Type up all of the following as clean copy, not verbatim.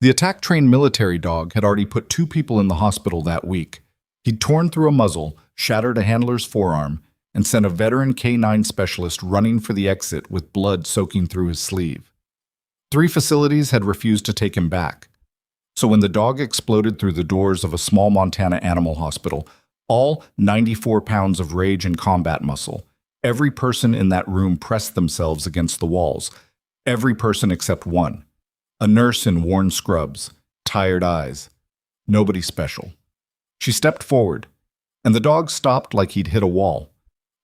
The attack-trained military dog had already put 2 people in the hospital that week. He'd torn through a muzzle, shattered a handler's forearm, and sent a veteran K9 specialist running for the exit with blood soaking through his sleeve. 3 facilities had refused to take him back. So when the dog exploded through the doors of a small Montana animal hospital, all 94 pounds of rage and combat muscle, every person in that room pressed themselves against the walls. Every person except one. A nurse in worn scrubs, tired eyes. Nobody special. She stepped forward, and the dog stopped like he'd hit a wall.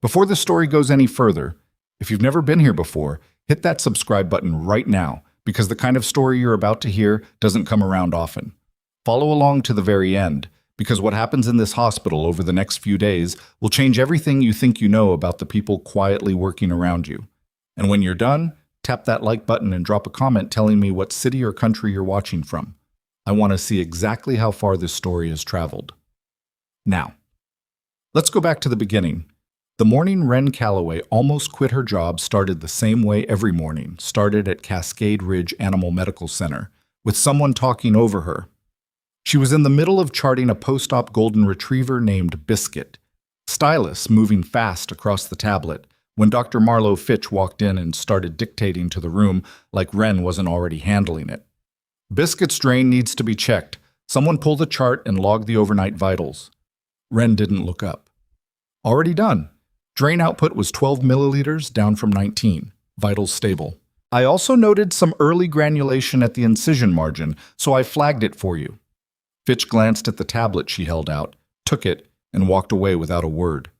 Before the story goes any further, if you've never been here before, hit that subscribe button right now, because the kind of story you're about to hear doesn't come around often. Follow along to the very end, because what happens in this hospital over the next few days will change everything you think you know about the people quietly working around you. And when you're done, tap that like button and drop a comment telling me what city or country you're watching from. I want to see exactly how far this story has traveled. Now, let's go back to the beginning. The morning Wren Calloway almost quit her job started the same way every morning, started at Cascade Ridge Animal Medical Center, with someone talking over her. She was in the middle of charting a post-op golden retriever named Biscuit, stylus moving fast across the tablet, when Dr. Marlowe Fitch walked in and started dictating to the room like Wren wasn't already handling it. Biscuit's drain needs to be checked. Someone pull the chart and log the overnight vitals. Wren didn't look up. Already done. Drain output was 12 milliliters, down from 19. Vitals stable. I also noted some early granulation at the incision margin, so I flagged it for you. Fitch glanced at the tablet she held out, took it, and walked away without a word.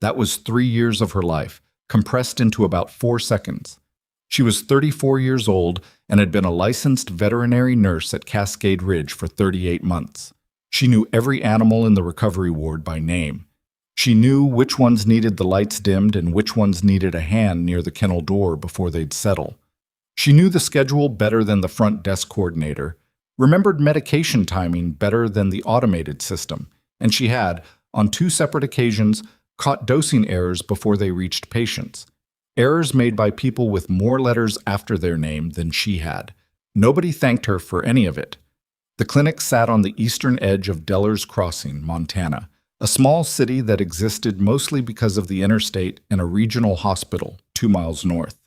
That was 3 years of her life, compressed into about 4 seconds. She was 34 years old and had been a licensed veterinary nurse at Cascade Ridge for 38 months. She knew every animal in the recovery ward by name. She knew which ones needed the lights dimmed and which ones needed a hand near the kennel door before they'd settle. She knew the schedule better than the front desk coordinator, remembered medication timing better than the automated system, and she had, on 2 separate occasions, caught dosing errors before they reached patients. Errors made by people with more letters after their name than she had. Nobody thanked her for any of it. The clinic sat on the eastern edge of Deller's Crossing, Montana, a small city that existed mostly because of the interstate and a regional hospital 2 miles north.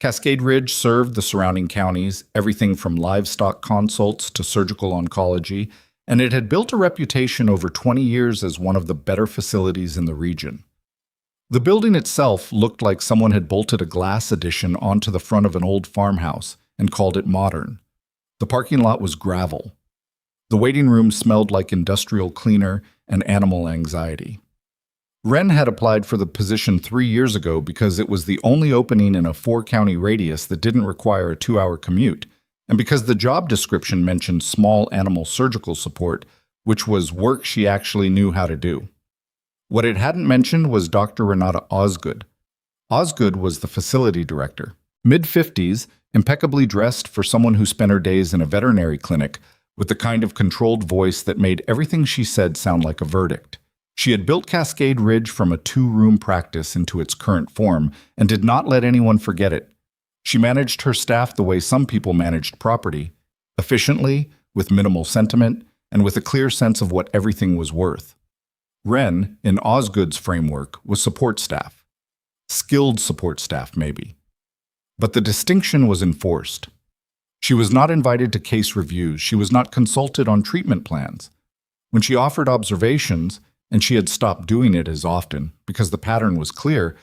Cascade Ridge served the surrounding counties, everything from livestock consults to surgical oncology, and it had built a reputation over 20 years as one of the better facilities in the region. The building itself looked like someone had bolted a glass addition onto the front of an old farmhouse and called it modern. The parking lot was gravel. The waiting room smelled like industrial cleaner and animal anxiety. Wren had applied for the position 3 years ago because it was the only opening in a 4-county radius that didn't require a 2-hour commute, and because the job description mentioned small animal surgical support, which was work she actually knew how to do. What it hadn't mentioned was Dr. Renata Osgood. Osgood was the facility director. Mid-50s, impeccably dressed for someone who spent her days in a veterinary clinic, with the kind of controlled voice that made everything she said sound like a verdict. She had built Cascade Ridge from a 2-room practice into its current form and did not let anyone forget it. She managed her staff the way some people managed property, efficiently, with minimal sentiment, and with a clear sense of what everything was worth. Wren, in Osgood's framework, was support staff. Skilled support staff, maybe. But the distinction was enforced. She was not invited to case reviews. She was not consulted on treatment plans. When she offered observations, and she had stopped doing it as often because the pattern was clear,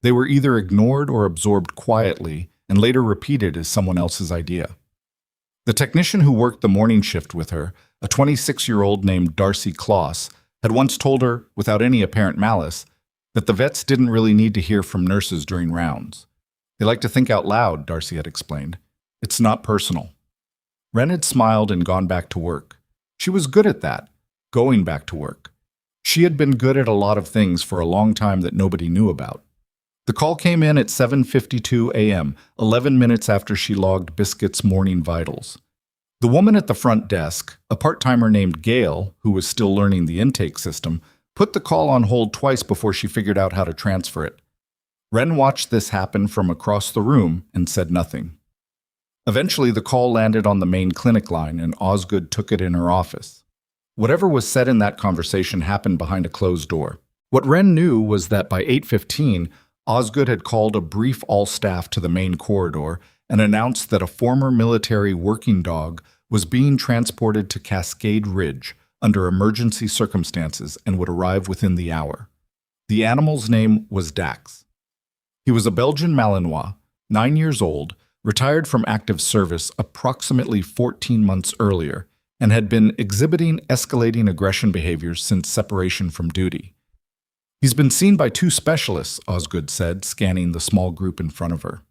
they were either ignored or absorbed quietly and later repeated as someone else's idea. The technician who worked the morning shift with her, a 26-year-old named Darcy Kloss, had once told her, without any apparent malice, that the vets didn't really need to hear from nurses during rounds. They like to think out loud, Darcy had explained. It's not personal. Wren had smiled and gone back to work. She was good at that, going back to work. She had been good at a lot of things for a long time that nobody knew about. The call came in at 7:52 a.m., 11 minutes after she logged Biscuit's morning vitals. The woman at the front desk, a part-timer named Gail, who was still learning the intake system, put the call on hold twice before she figured out how to transfer it. Wren watched this happen from across the room and said nothing. Eventually, the call landed on the main clinic line, and Osgood took it in her office. Whatever was said in that conversation happened behind a closed door. What Wren knew was that by 8:15, Osgood had called a brief all-staff to the main corridor and announced that a former military working dog was being transported to Cascade Ridge under emergency circumstances and would arrive within the hour. The animal's name was Dax. He was a Belgian Malinois, 9 years old, retired from active service approximately 14 months earlier, and had been exhibiting escalating aggression behaviors since separation from duty. He's been seen by 2 specialists, Osgood said, scanning the small group in front of her.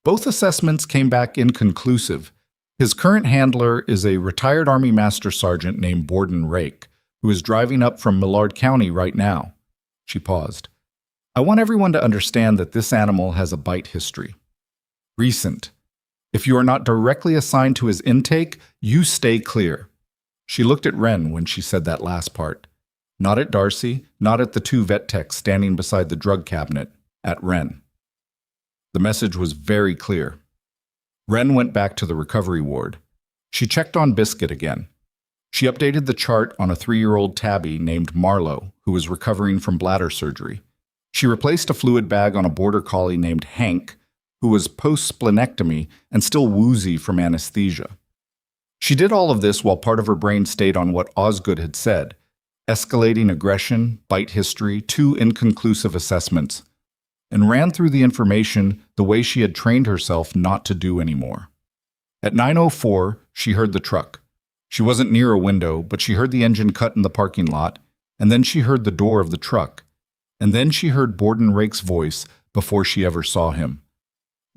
Both assessments came back inconclusive. His current handler is a retired Army Master Sergeant named Borden Rake, who is driving up from Millard County right now. She paused. I want everyone to understand that this animal has a bite history. Recent. If you are not directly assigned to his intake, you stay clear. She looked at Wren when she said that last part. Not at Darcy, not at the 2 vet techs standing beside the drug cabinet, at Wren. The message was very clear. Wren went back to the recovery ward. She checked on Biscuit again. She updated the chart on a 3-year-old tabby named Marlowe, who was recovering from bladder surgery. She replaced a fluid bag on a border collie named Hank, who was post-splenectomy and still woozy from anesthesia. She did all of this while part of her brain stayed on what Osgood had said: escalating aggression, bite history, 2 inconclusive assessments, and ran through the information the way she had trained herself not to do anymore. At 9:04, she heard the truck. She wasn't near a window, but she heard the engine cut in the parking lot, and then she heard the door of the truck, and then she heard Borden Rake's voice before she ever saw him.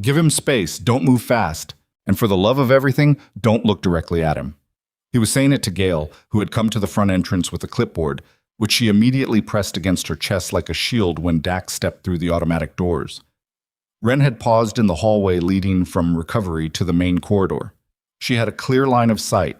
Give him space, don't move fast, and for the love of everything, don't look directly at him. He was saying it to Gail, who had come to the front entrance with a clipboard, which she immediately pressed against her chest like a shield when Dax stepped through the automatic doors. Wren had paused in the hallway leading from recovery to the main corridor. She had a clear line of sight.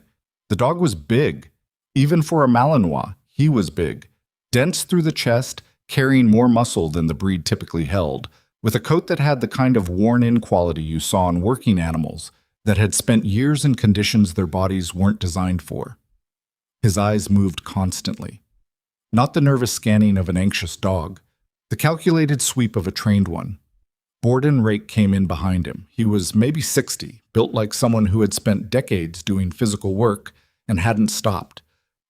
The dog was big. Even for a Malinois, he was big. Dense through the chest, carrying more muscle than the breed typically held, with a coat that had the kind of worn-in quality you saw in working animals that had spent years in conditions their bodies weren't designed for. His eyes moved constantly. Not the nervous scanning of an anxious dog, the calculated sweep of a trained one. Borden Rake came in behind him. He was maybe 60, built like someone who had spent decades doing physical work and hadn't stopped,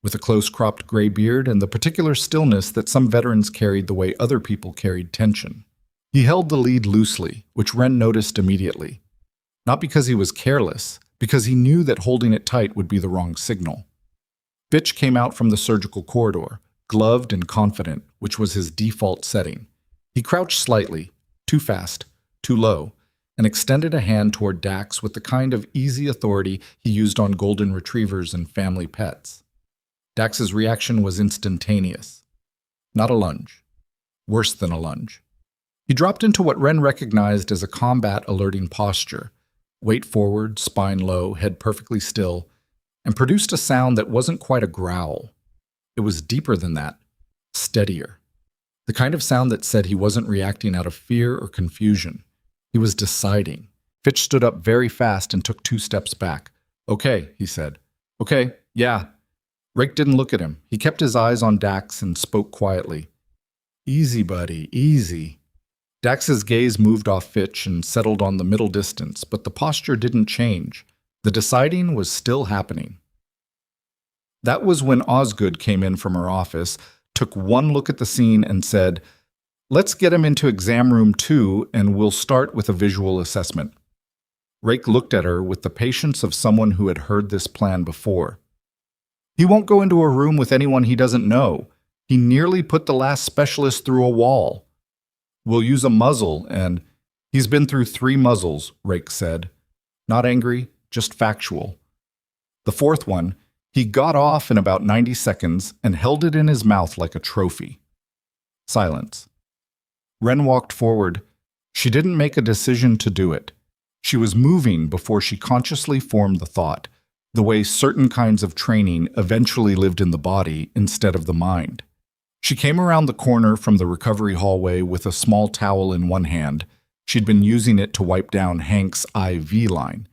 with a close-cropped gray beard and the particular stillness that some veterans carried the way other people carried tension. He held the lead loosely, which Wren noticed immediately. Not because he was careless, because he knew that holding it tight would be the wrong signal. Fitch came out from the surgical corridor, gloved and confident, which was his default setting. He crouched slightly, too fast, too low, and extended a hand toward Dax with the kind of easy authority he used on golden retrievers and family pets. Dax's reaction was instantaneous. Not a lunge. Worse than a lunge. He dropped into what Wren recognized as a combat-alerting posture, weight forward, spine low, head perfectly still, and produced a sound that wasn't quite a growl. It was deeper than that, steadier. The kind of sound that said he wasn't reacting out of fear or confusion. He was deciding. Fitch stood up very fast and took 2 steps back. Okay, he said. Okay, yeah. Rake didn't look at him. He kept his eyes on Dax and spoke quietly. Easy, buddy, easy. Dax's gaze moved off Fitch and settled on the middle distance, but the posture didn't change. The deciding was still happening. That was when Osgood came in from her office, took one look at the scene and said, "Let's get him into exam room 2 and we'll start with a visual assessment." Rake looked at her with the patience of someone who had heard this plan before. He won't go into a room with anyone he doesn't know. He nearly put the last specialist through a wall. We'll use a muzzle and... He's been through 3 muzzles, Rake said. Not angry, just factual. The 4th one, he got off in about 90 seconds and held it in his mouth like a trophy. Silence. Wren walked forward. She didn't make a decision to do it. She was moving before she consciously formed the thought, the way certain kinds of training eventually lived in the body instead of the mind. She came around the corner from the recovery hallway with a small towel in one hand, She'd been using it to wipe down Hank's IV line,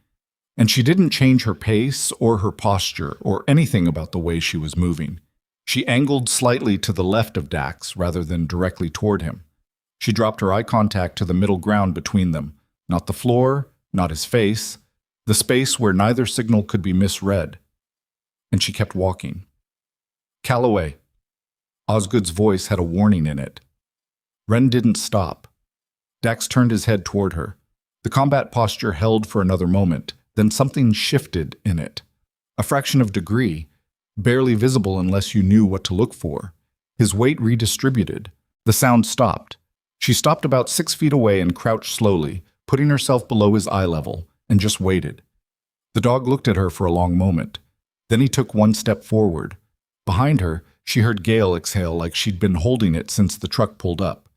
and she didn't change her pace or her posture or anything about the way she was moving. She angled slightly to the left of Dax rather than directly toward him. She dropped her eye contact to the middle ground between them, not the floor, not his face, the space where neither signal could be misread. And she kept walking. Calloway. Osgood's voice had a warning in it. Wren didn't stop. Dax turned his head toward her. The combat posture held for another moment, then something shifted in it. A fraction of a degree, barely visible unless you knew what to look for. His weight redistributed. The sound stopped. She stopped about 6 feet away and crouched slowly, putting herself below his eye level, and just waited. The dog looked at her for a long moment. Then he took one step forward. Behind her, she heard Gale exhale like she'd been holding it since the truck pulled up.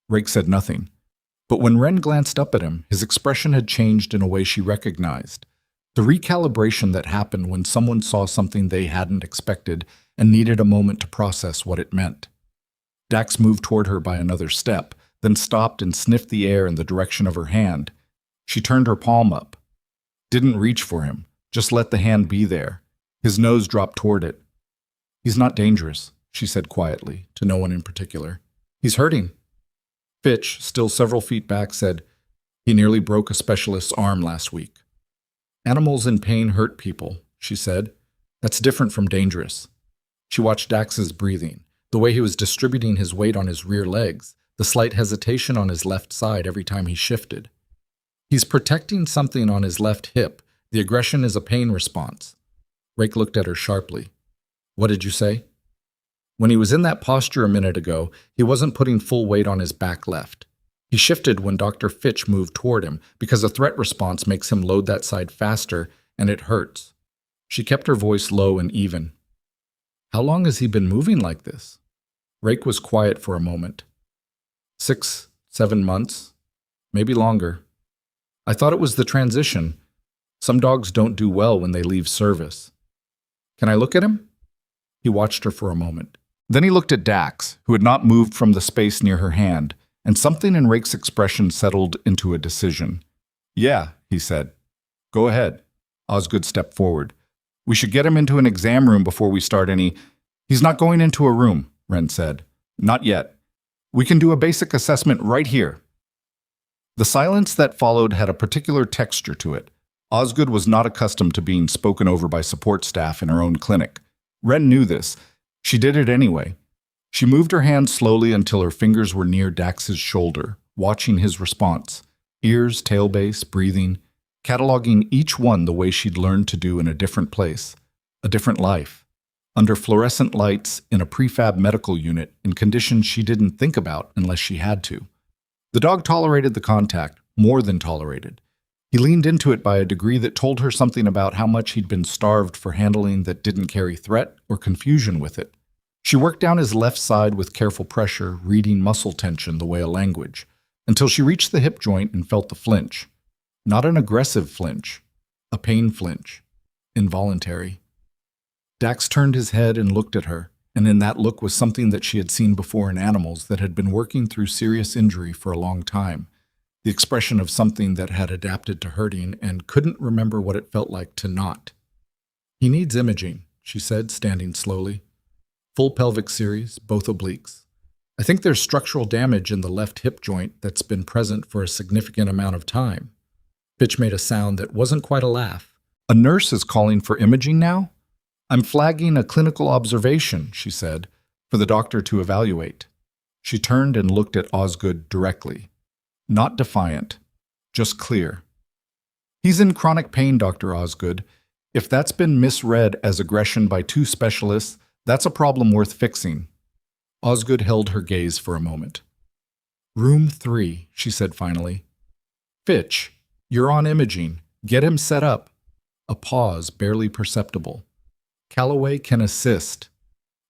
Rake said nothing. But when Wren glanced up at him, his expression had changed in a way she recognized. The recalibration that happened when someone saw something they hadn't expected and needed a moment to process what it meant. Dax moved toward her by another step, then stopped and sniffed the air in the direction of her hand. She turned her palm up. Didn't reach for him, just let the hand be there. His nose dropped toward it. "He's not dangerous," she said quietly, to no one in particular. "He's hurting." Fitch, still several feet back, said, "He nearly broke a specialist's arm last week." "Animals in pain hurt people," she said. "That's different from dangerous." She watched Dax's breathing, the way he was distributing his weight on his rear legs, the slight hesitation on his left side every time he shifted. "He's protecting something on his left hip. The aggression is a pain response." Rake looked at her sharply. "What did you say?" When he was in that posture a minute ago, he wasn't putting full weight on his back left. He shifted when Dr. Fitch moved toward him, because a threat response makes him load that side faster, and it hurts. She kept her voice low and even. "How long has he been moving like this?" Rake was quiet for a moment. 6, 7 months, maybe longer. "I thought it was the transition. Some dogs don't do well when they leave service." "Can I look at him?" He watched her for a moment. Then he looked at Dax, who had not moved from the space near her hand, and something in Rake's expression settled into a decision. "Yeah," he said. "Go ahead." Osgood stepped forward. "We should get him into an exam room before we start any—" "He's not going into a room," Wren said. "Not yet. We can do a basic assessment right here." The silence that followed had a particular texture to it. Osgood was not accustomed to being spoken over by support staff in her own clinic. Wren knew this. She did it anyway. She moved her hand slowly until her fingers were near Dax's shoulder, watching his response. Ears, tailbase, breathing, cataloging each one the way she'd learned to do in a different place, a different life, under fluorescent lights in a prefab medical unit in conditions she didn't think about unless she had to. The dog tolerated the contact, more than tolerated. He leaned into it by a degree that told her something about how much he'd been starved for handling that didn't carry threat or confusion with it. She worked down his left side with careful pressure, reading muscle tension the way a language, until she reached the hip joint and felt the flinch. Not an aggressive flinch, a pain flinch, involuntary. Dax turned his head and looked at her, and in that look was something that she had seen before in animals that had been working through serious injury for a long time. The expression of something that had adapted to hurting and couldn't remember what it felt like to not. "He needs imaging," she said, standing slowly. "Full pelvic series, both obliques. I think there's structural damage in the left hip joint that's been present for a significant amount of time." Fitch made a sound that wasn't quite a laugh. "A nurse is calling for imaging now? I'm flagging a clinical observation," she said, "for the doctor to evaluate." She turned and looked at Osgood directly. Not defiant, just clear. "He's in chronic pain, Dr. Osgood. If that's been misread as aggression by 2 specialists, that's a problem worth fixing." Osgood held her gaze for a moment. "Room 3, she said finally. "Fitch, you're on imaging. Get him set up." A pause, barely perceptible. "Calloway can assist."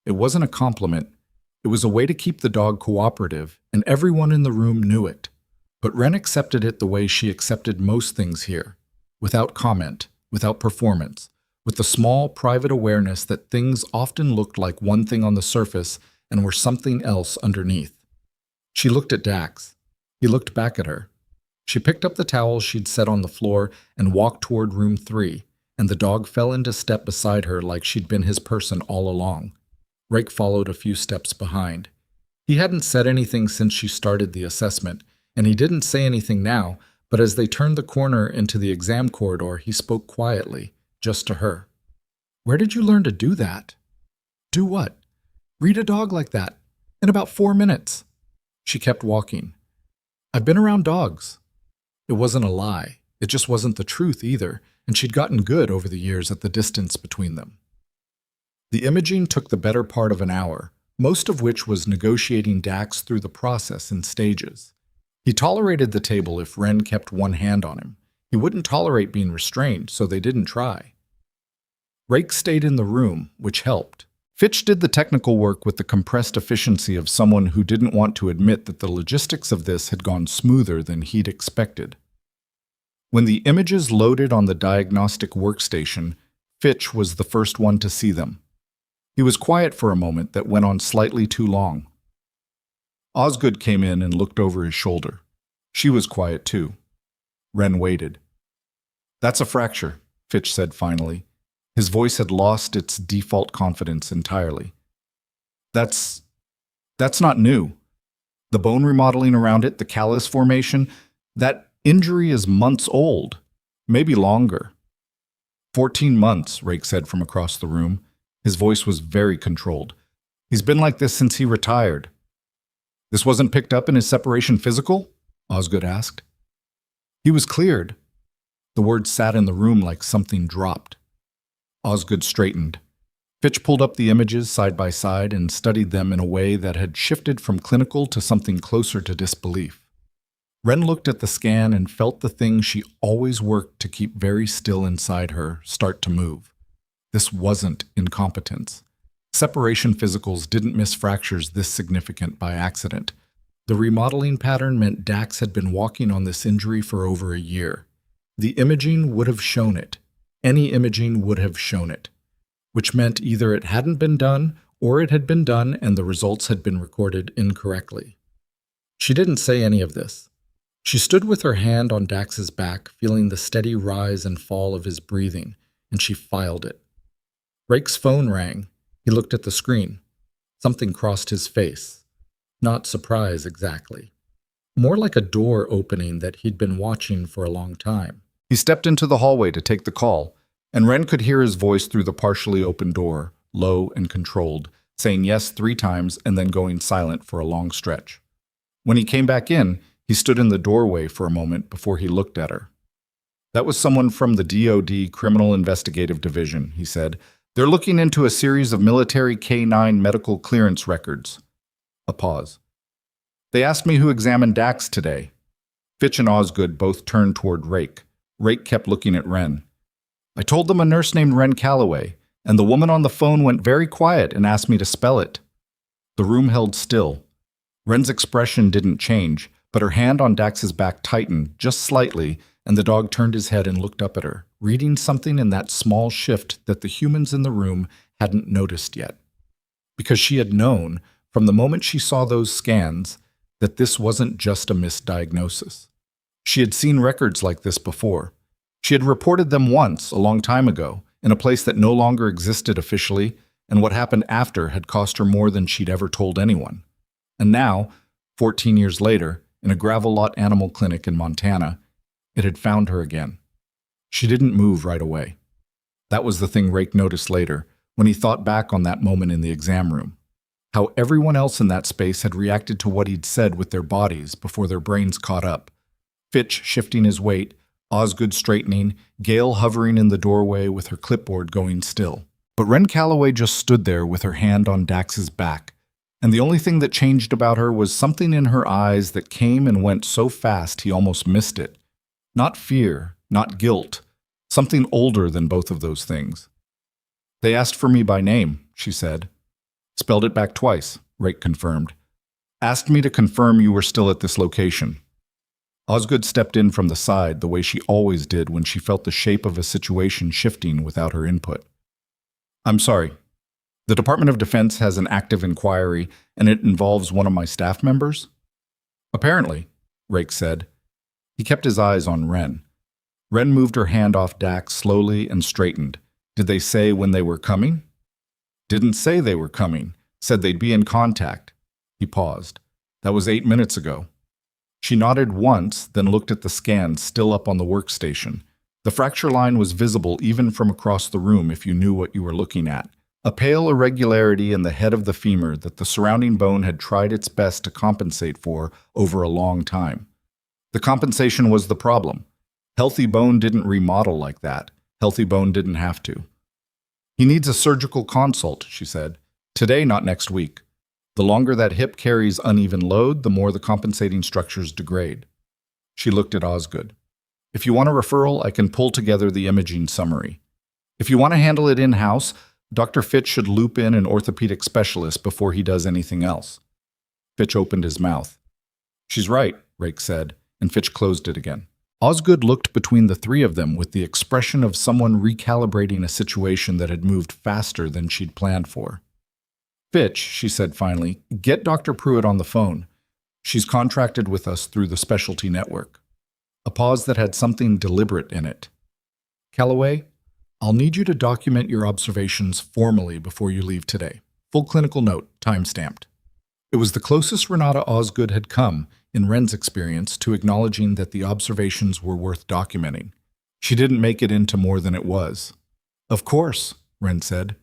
It wasn't a compliment. It was a way to keep the dog cooperative, and everyone in the room knew it. But Wren accepted it the way she accepted most things here, without comment, without performance, with the small, private awareness that things often looked like one thing on the surface and were something else underneath. She looked at Dax. He looked back at her. She picked up the towel she'd set on the floor and walked toward room 3, and the dog fell into step beside her like she'd been his person all along. Rake followed a few steps behind. He hadn't said anything since she started the assessment, and he didn't say anything now, but as they turned the corner into the exam corridor, he spoke quietly, just to her. "Where did you learn to do that?" "Do what?" "Read a dog like that. In about 4 minutes." She kept walking. "I've been around dogs." It wasn't a lie. It just wasn't the truth either, and she'd gotten good over the years at the distance between them. The imaging took the better part of an hour, most of which was negotiating Dax through the process in stages. He tolerated the table if Wren kept one hand on him. He wouldn't tolerate being restrained, so they didn't try. Rake stayed in the room, which helped. Fitch did the technical work with the compressed efficiency of someone who didn't want to admit that the logistics of this had gone smoother than he'd expected. When the images loaded on the diagnostic workstation, Fitch was the first one to see them. He was quiet for a moment that went on slightly too long. Osgood came in and looked over his shoulder. She was quiet too. Wren waited. "That's a fracture," Fitch said finally. His voice had lost its default confidence entirely. That's not new. The bone remodeling around it, the callus formation, that injury is months old, maybe longer." 14 months, Rake said from across the room. His voice was very controlled. "He's been like this since he retired." "This wasn't picked up in his separation physical?" Osgood asked. "He was cleared." The words sat in the room like something dropped. Osgood straightened. Fitch pulled up the images side by side and studied them in a way that had shifted from clinical to something closer to disbelief. Wren looked at the scan and felt the thing she always worked to keep very still inside her start to move. This wasn't incompetence. Separation physicals didn't miss fractures this significant by accident. The remodeling pattern meant Dax had been walking on this injury for over a year. The imaging would have shown it. Any imaging would have shown it, which meant either it hadn't been done or it had been done and the results had been recorded incorrectly. She didn't say any of this. She stood with her hand on Dax's back, feeling the steady rise and fall of his breathing, and she filed it. Rake's phone rang. He looked at the screen. Something crossed his face. Not surprise exactly. More like a door opening that he'd been watching for a long time. He stepped into the hallway to take the call, and Wren could hear his voice through the partially open door, low and controlled, saying yes 3 times and then going silent for a long stretch. When he came back in, he stood in the doorway for a moment before he looked at her. "That was someone from the DoD Criminal Investigative Division," he said. "They're looking into a series of military K-9 medical clearance records." A pause. "They asked me who examined Dax today." Fitch and Osgood both turned toward Rake. Rake kept looking at Wren. "I told them a nurse named Wren Calloway, and the woman on the phone went very quiet and asked me to spell it." The room held still. Wren's expression didn't change, but her hand on Dax's back tightened just slightly, and the dog turned his head and looked up at her, reading something in that small shift that the humans in the room hadn't noticed yet. Because she had known, from the moment she saw those scans, that this wasn't just a misdiagnosis. She had seen records like this before. She had reported them once, a long time ago, in a place that no longer existed officially, and what happened after had cost her more than she'd ever told anyone. And now, 14 years later, in a gravel lot animal clinic in Montana, it had found her again. She didn't move right away. That was the thing Rake noticed later, when he thought back on that moment in the exam room. How everyone else in that space had reacted to what he'd said with their bodies before their brains caught up. Fitch shifting his weight, Osgood straightening, Gail hovering in the doorway with her clipboard going still. But Wren Calloway just stood there with her hand on Dax's back, and the only thing that changed about her was something in her eyes that came and went so fast he almost missed it. Not fear, not guilt, something older than both of those things. "They asked for me by name," she said. "Spelled it back twice," Rake confirmed. "Asked me to confirm you were still at this location." Osgood stepped in from the side the way she always did when she felt the shape of a situation shifting without her input. "I'm sorry. The Department of Defense has an active inquiry, and it involves one of my staff members?" "Apparently," Rake said. He kept his eyes on Wren. Wren moved her hand off Dax slowly and straightened. Did they say when they were coming? Didn't say they were coming. Said they'd be in contact. He paused. That was 8 minutes ago. She nodded once, then looked at the scan still up on the workstation. The fracture line was visible even from across the room if you knew what you were looking at. A pale irregularity in the head of the femur that the surrounding bone had tried its best to compensate for over a long time. The compensation was the problem. Healthy bone didn't remodel like that. Healthy bone didn't have to. He needs a surgical consult, she said. Today, not next week. The longer that hip carries uneven load, the more the compensating structures degrade. She looked at Osgood. If you want a referral, I can pull together the imaging summary. If you want to handle it in-house, Dr. Fitch should loop in an orthopedic specialist before he does anything else. Fitch opened his mouth. She's right, Rake said, and Fitch closed it again. Osgood looked between the three of them with the expression of someone recalibrating a situation that had moved faster than she'd planned for. Fitch, she said finally, get Dr. Pruitt on the phone. She's contracted with us through the specialty network. A pause that had something deliberate in it. Calloway, I'll need you to document your observations formally before you leave today. Full clinical note, time-stamped. It was the closest Renata Osgood had come, in Wren's experience, to acknowledging that the observations were worth documenting. She didn't make it into more than it was. Of course, Wren said.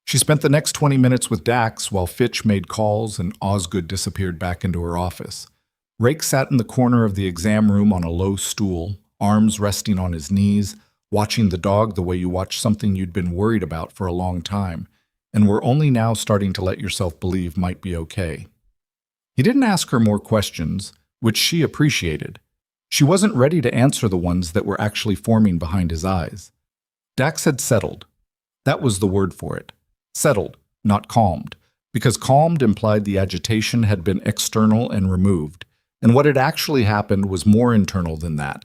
She spent the next 20 minutes with Dax while Fitch made calls and Osgood disappeared back into her office. Rake sat in the corner of the exam room on a low stool, arms resting on his knees, watching the dog the way you watch something you'd been worried about for a long time, and were only now starting to let yourself believe might be okay. He didn't ask her more questions, which she appreciated. She wasn't ready to answer the ones that were actually forming behind his eyes. Dax had settled. That was the word for it. Settled, not calmed, because calmed implied the agitation had been external and removed, and what had actually happened was more internal than that.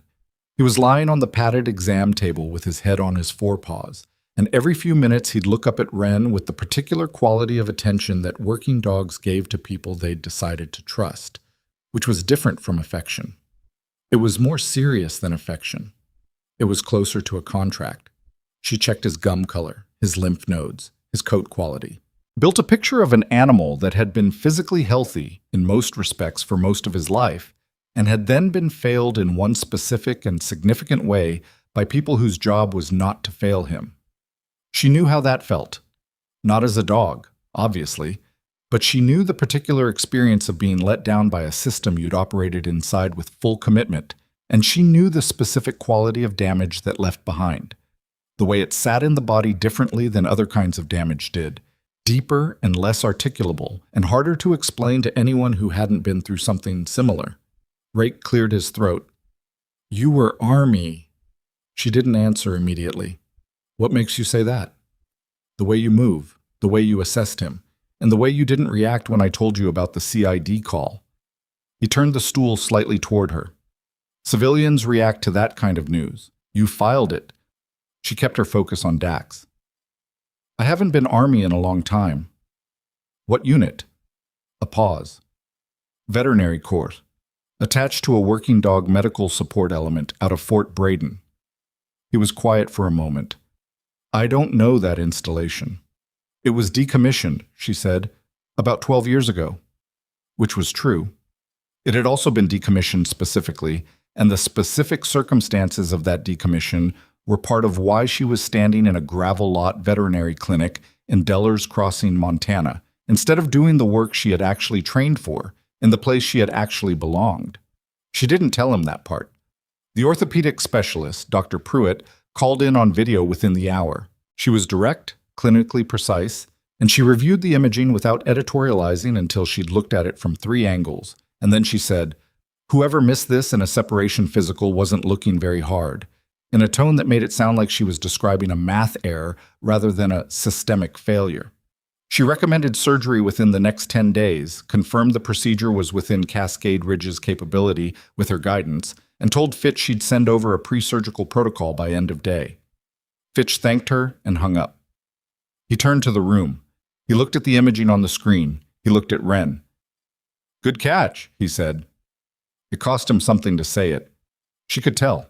He was lying on the padded exam table with his head on his forepaws, and every few minutes he'd look up at Wren with the particular quality of attention that working dogs gave to people they'd decided to trust, which was different from affection. It was more serious than affection. It was closer to a contract. She checked his gum color, his lymph nodes, his coat quality. Built a picture of an animal that had been physically healthy in most respects for most of his life, and had then been failed in one specific and significant way by people whose job was not to fail him. She knew how that felt. Not as a dog, obviously, but she knew the particular experience of being let down by a system you'd operated inside with full commitment, and she knew the specific quality of damage that left behind. The way it sat in the body differently than other kinds of damage did, deeper and less articulable, and harder to explain to anyone who hadn't been through something similar. Rake cleared his throat. You were Army. She didn't answer immediately. What makes you say that? The way you move, the way you assessed him, and the way you didn't react when I told you about the CID call. He turned the stool slightly toward her. Civilians react to that kind of news. You filed it. She kept her focus on Dax. I haven't been Army in a long time. What unit? A pause. Veterinary Corps. Attached to a working dog medical support element out of Fort Braden. He was quiet for a moment. I don't know that installation. It was decommissioned, she said, about 12 years ago. Which was true. It had also been decommissioned specifically, and the specific circumstances of that decommission were part of why she was standing in a gravel lot veterinary clinic in Dellers Crossing, Montana, instead of doing the work she had actually trained for, in the place she had actually belonged. She didn't tell him that part. The orthopedic specialist, Dr. Pruitt, called in on video within the hour. She was direct, clinically precise, and she reviewed the imaging without editorializing until she'd looked at it from 3 angles, and then she said, "Whoever missed this in a separation physical wasn't looking very hard," in a tone that made it sound like she was describing a math error rather than a systemic failure. She recommended surgery within the next 10 days, confirmed the procedure was within Cascade Ridge's capability with her guidance, and told Fitch she'd send over a pre-surgical protocol by end of day. Fitch thanked her and hung up. He turned to the room. He looked at the imaging on the screen. He looked at Wren. "Good catch," he said. It cost him something to say it. She could tell.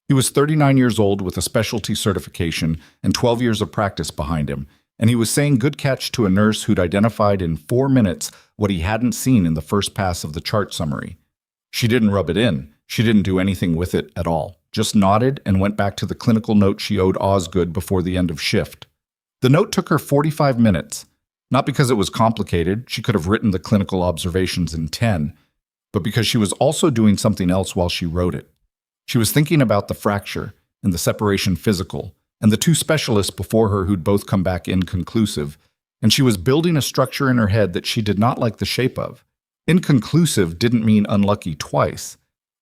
He was 39 years old with a specialty certification and 12 years of practice behind him, and he was saying good catch to a nurse who'd identified in 4 minutes what he hadn't seen in the first pass of the chart summary. She didn't rub it in. She didn't do anything with it at all. Just nodded and went back to the clinical note she owed Osgood before the end of shift. The note took her 45 minutes. Not because it was complicated, she could have written the clinical observations in 10, but because she was also doing something else while she wrote it. She was thinking about the fracture and the separation physical, and the 2 specialists before her who'd both come back inconclusive, and she was building a structure in her head that she did not like the shape of. Inconclusive didn't mean unlucky twice.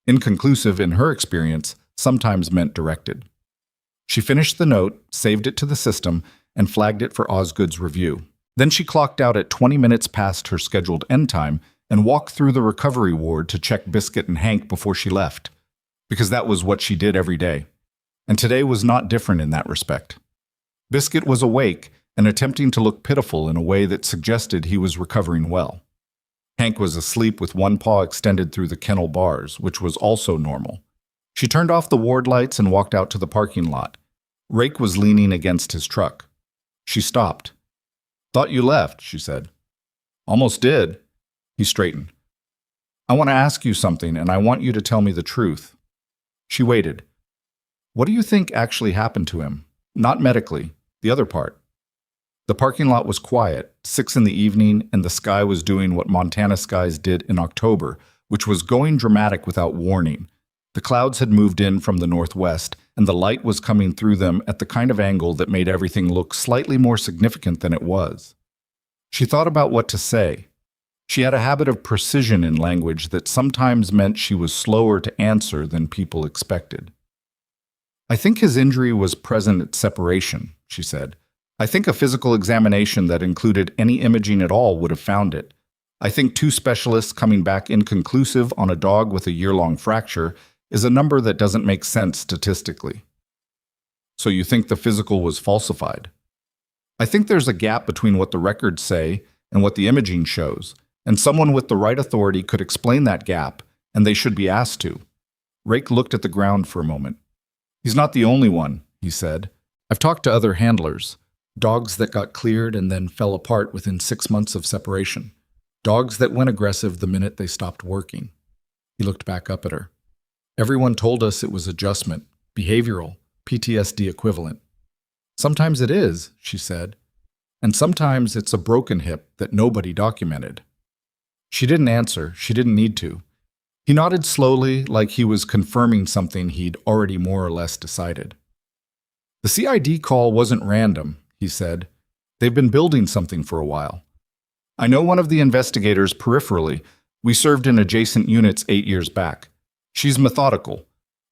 Inconclusive, in her experience, sometimes meant directed. She finished the note, saved it to the system, and flagged it for Osgood's review. Then she clocked out at 20 minutes past her scheduled end time and walked through the recovery ward to check Biscuit and Hank before she left, because that was what she did every day. And today was not different in that respect. Biscuit was awake and attempting to look pitiful in a way that suggested he was recovering well. Hank was asleep with one paw extended through the kennel bars, which was also normal. She turned off the ward lights and walked out to the parking lot. Rake was leaning against his truck. She stopped. "Thought you left," she said. "Almost did." He straightened. "I want to ask you something, and I want you to tell me the truth." She waited. "What do you think actually happened to him? Not medically, the other part." The parking lot was quiet, 6 in the evening, and the sky was doing what Montana skies did in October, which was going dramatic without warning. The clouds had moved in from the northwest, and the light was coming through them at the kind of angle that made everything look slightly more significant than it was. She thought about what to say. She had a habit of precision in language that sometimes meant she was slower to answer than people expected. "I think his injury was present at separation," she said. "I think a physical examination that included any imaging at all would have found it. I think 2 specialists coming back inconclusive on a dog with a year-long fracture is a number that doesn't make sense statistically." "So you think the physical was falsified?" "I think there's a gap between what the records say and what the imaging shows, and someone with the right authority could explain that gap, and they should be asked to." Rake looked at the ground for a moment. "He's not the only one," he said. "I've talked to other handlers, dogs that got cleared and then fell apart within 6 months of separation, dogs that went aggressive the minute they stopped working." He looked back up at her. "Everyone told us it was adjustment, behavioral, PTSD equivalent." "Sometimes it is," she said, "and sometimes it's a broken hip that nobody documented." She didn't answer. She didn't need to. He nodded slowly, like he was confirming something he'd already more or less decided. "The CID call wasn't random," he said. "They've been building something for a while. I know one of the investigators peripherally. We served in adjacent units 8 years back. She's methodical.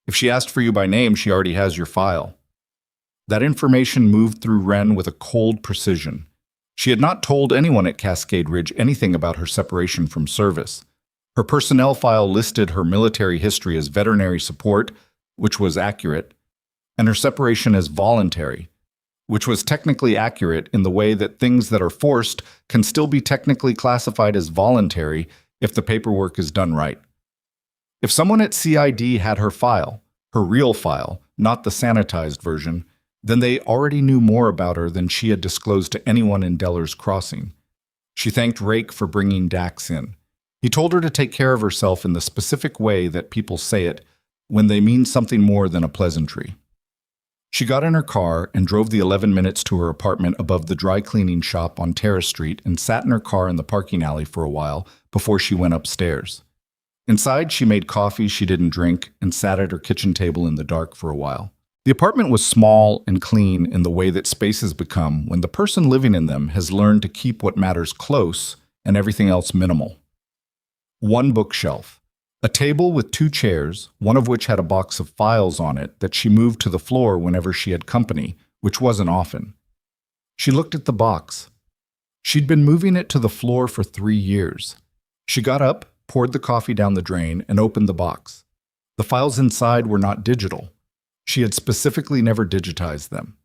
If she asked for you by name, she already has your file." That information moved through Wren with a cold precision. She had not told anyone at Cascade Ridge anything about her separation from service. Her personnel file listed her military history as veterinary support, which was accurate, and her separation as voluntary, which was technically accurate in the way that things that are forced can still be technically classified as voluntary if the paperwork is done right. If someone at CID had her file, her real file, not the sanitized version, then they already knew more about her than she had disclosed to anyone in Deller's Crossing. She thanked Rake for bringing Dax in. He told her to take care of herself in the specific way that people say it when they mean something more than a pleasantry. She got in her car and drove the 11 minutes to her apartment above the dry cleaning shop on Terrace Street and sat in her car in the parking alley for a while before she went upstairs. Inside, she made coffee she didn't drink and sat at her kitchen table in the dark for a while. The apartment was small and clean in the way that spaces become when the person living in them has learned to keep what matters close and everything else minimal. One bookshelf, a table with 2 chairs, one of which had a box of files on it that she moved to the floor whenever she had company, which wasn't often. She looked at the box. She'd been moving it to the floor for 3 years. She got up, poured the coffee down the drain, and opened the box. The files inside were not digital. She had specifically never digitized them.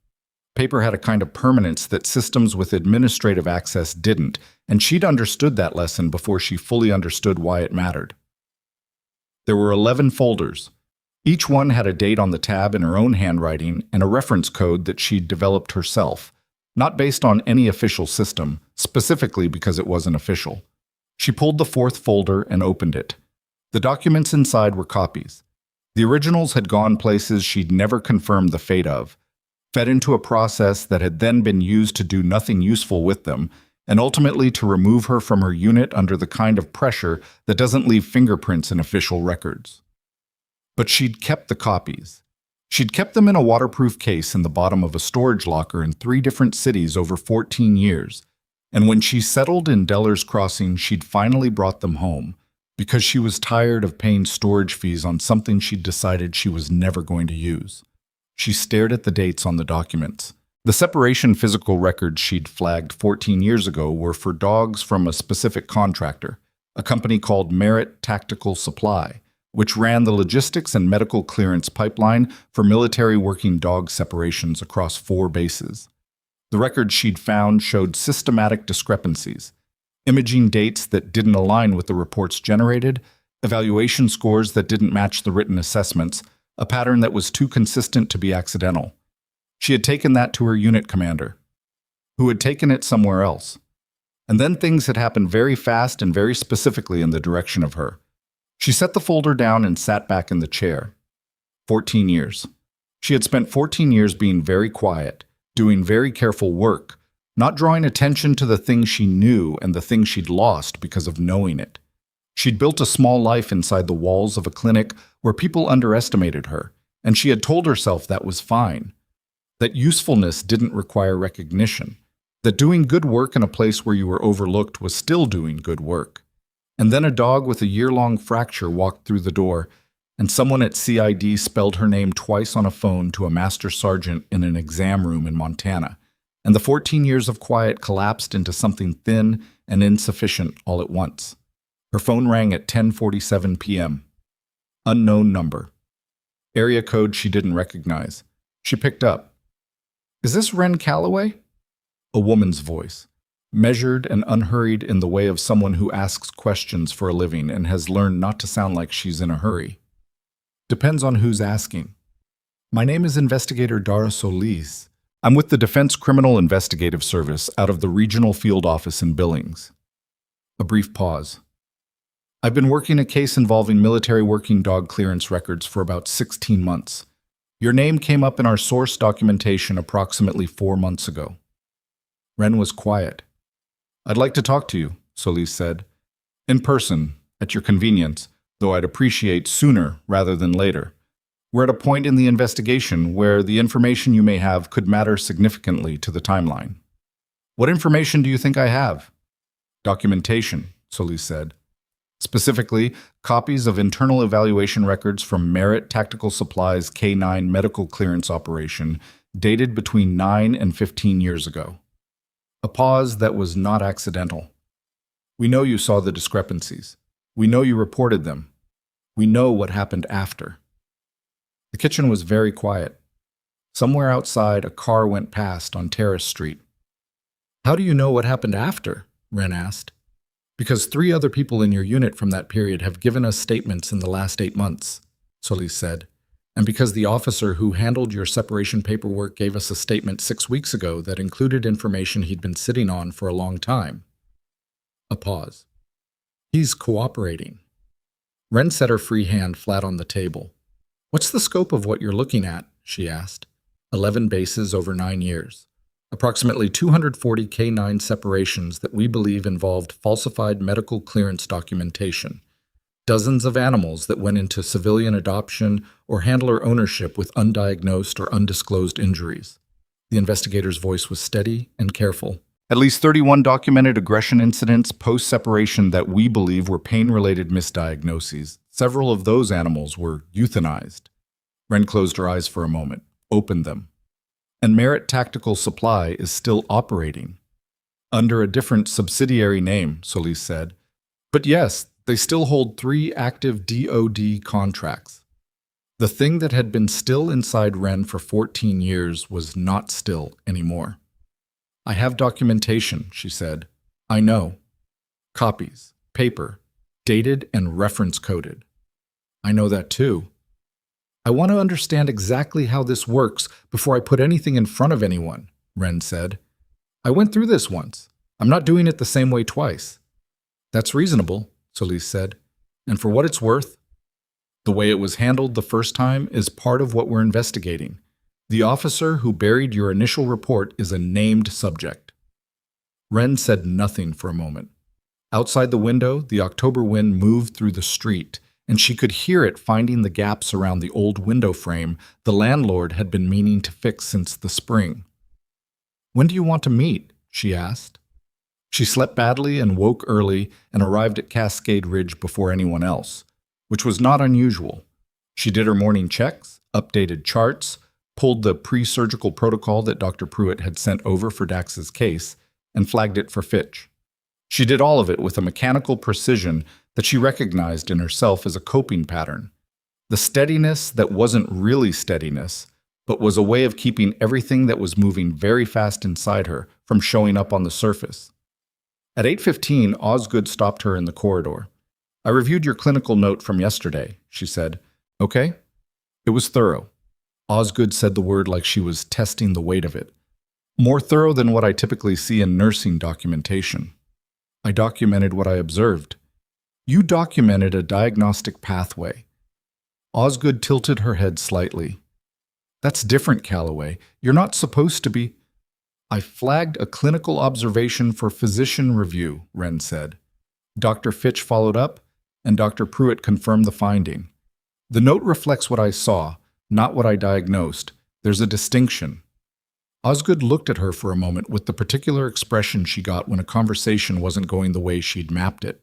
Paper had a kind of permanence that systems with administrative access didn't, and she'd understood that lesson before she fully understood why it mattered. There were 11 folders, Each one had a date on the tab in her own handwriting and a reference code that she'd developed herself, not based on any official system, specifically because it wasn't official. She pulled the fourth folder and opened it. The documents inside were copies. The originals had gone places she'd never confirmed the fate of, fed into a process that had then been used to do nothing useful with them, and ultimately to remove her from her unit under the kind of pressure that doesn't leave fingerprints in official records. But she'd kept the copies. She'd kept them in a waterproof case in the bottom of a storage locker in 3 different cities over 14 years, and when she settled in Deller's Crossing, she'd finally brought them home, because she was tired of paying storage fees on something she'd decided she was never going to use. She stared at the dates on the documents. The separation physical records she'd flagged 14 years ago were for dogs from a specific contractor, a company called Merit Tactical Supply, which ran the logistics and medical clearance pipeline for military working dog separations across 4 bases. The records she'd found showed systematic discrepancies, imaging dates that didn't align with the reports generated, evaluation scores that didn't match the written assessments, a pattern that was too consistent to be accidental. She had taken that to her unit commander, who had taken it somewhere else. And then things had happened very fast and very specifically in the direction of her. She set the folder down and sat back in the chair. 14 years. She had spent 14 years being very quiet, doing very careful work, not drawing attention to the things she knew and the things she'd lost because of knowing it. She'd built a small life inside the walls of a clinic where people underestimated her, and she had told herself that was fine, that usefulness didn't require recognition, that doing good work in a place where you were overlooked was still doing good work. And then a dog with a year-long fracture walked through the door, and someone at CID spelled her name twice on a phone to a master sergeant in an exam room in Montana, and the 14 years of quiet collapsed into something thin and insufficient all at once. Her phone rang at 10:47 p.m. Unknown number. Area code she didn't recognize. She picked up. "Is this Ren Calloway?" A woman's voice, measured and unhurried in the way of someone who asks questions for a living and has learned not to sound like she's in a hurry. Depends on who's asking. "My name is Investigator Dara Solis. I'm with the Defense Criminal Investigative Service out of the Regional Field Office in Billings." A brief pause. "I've been working a case involving military working dog clearance records for about 16 months. Your name came up in our source documentation approximately 4 months ago." Ren was quiet. "I'd like to talk to you," Solis said. "In person, at your convenience, though I'd appreciate sooner rather than later. We're at a point in the investigation where the information you may have could matter significantly to the timeline." "What information do you think I have?" "Documentation," Solis said. "Specifically, copies of internal evaluation records from Merit Tactical Supply's K9 medical clearance operation dated between 9 and 15 years ago." A pause that was not accidental. "We know you saw the discrepancies. We know you reported them. We know what happened after." The kitchen was very quiet. Somewhere outside, a car went past on Terrace Street. "How do you know what happened after?" Ren asked. "Because 3 other people in your unit from that period have given us statements in the last 8 months, Solis said. "And because the officer who handled your separation paperwork gave us a statement 6 weeks ago that included information he'd been sitting on for a long time." A pause. "He's cooperating." Ren set her free hand flat on the table. "What's the scope of what you're looking at?" she asked. 11 bases over 9 years. Approximately 240 K9 separations that we believe involved falsified medical clearance documentation. Dozens of animals that went into civilian adoption or handler ownership with undiagnosed or undisclosed injuries. The investigator's voice was steady and careful. "At least 31 documented aggression incidents post-separation that we believe were pain-related misdiagnoses. Several of those animals were euthanized." Ren closed her eyes for a moment, opened them. "And Merit Tactical Supply is still operating." "Under a different subsidiary name," Solis said. "But yes, they still hold 3 active DoD contracts." The thing that had been still inside Ren for 14 years was not still anymore. "I have documentation," she said. "I know. Copies, paper, dated and reference coded." "I know that too." I want to understand exactly how this works before I put anything in front of anyone, Wren said. I went through this once. I'm not doing it the same way twice. That's reasonable, Solis said. And for what it's worth, the way it was handled the first time is part of what we're investigating. The officer who buried your initial report is a named subject. Wren said nothing for a moment. Outside the window, the October wind moved through the street, and she could hear it finding the gaps around the old window frame the landlord had been meaning to fix since the spring. When do you want to meet? She asked. She slept badly and woke early and arrived at Cascade Ridge before anyone else, which was not unusual. She did her morning checks, updated charts, pulled the pre-surgical protocol that Dr. Pruitt had sent over for Dax's case, and flagged it for Fitch. She did all of it with a mechanical precision that she recognized in herself as a coping pattern. The steadiness that wasn't really steadiness, but was a way of keeping everything that was moving very fast inside her from showing up on the surface. At 8:15, Osgood stopped her in the corridor. I reviewed your clinical note from yesterday, she said. Okay? It was thorough. Osgood said the word like she was testing the weight of it. More thorough than what I typically see in nursing documentation. I documented what I observed. You documented a diagnostic pathway. Osgood tilted her head slightly. That's different, Calloway. You're not supposed to be. I flagged a clinical observation for physician review, Wren said. Dr. Fitch followed up, and Dr. Pruitt confirmed the finding. The note reflects what I saw, not what I diagnosed. There's a distinction. Osgood looked at her for a moment with the particular expression she got when a conversation wasn't going the way she'd mapped it.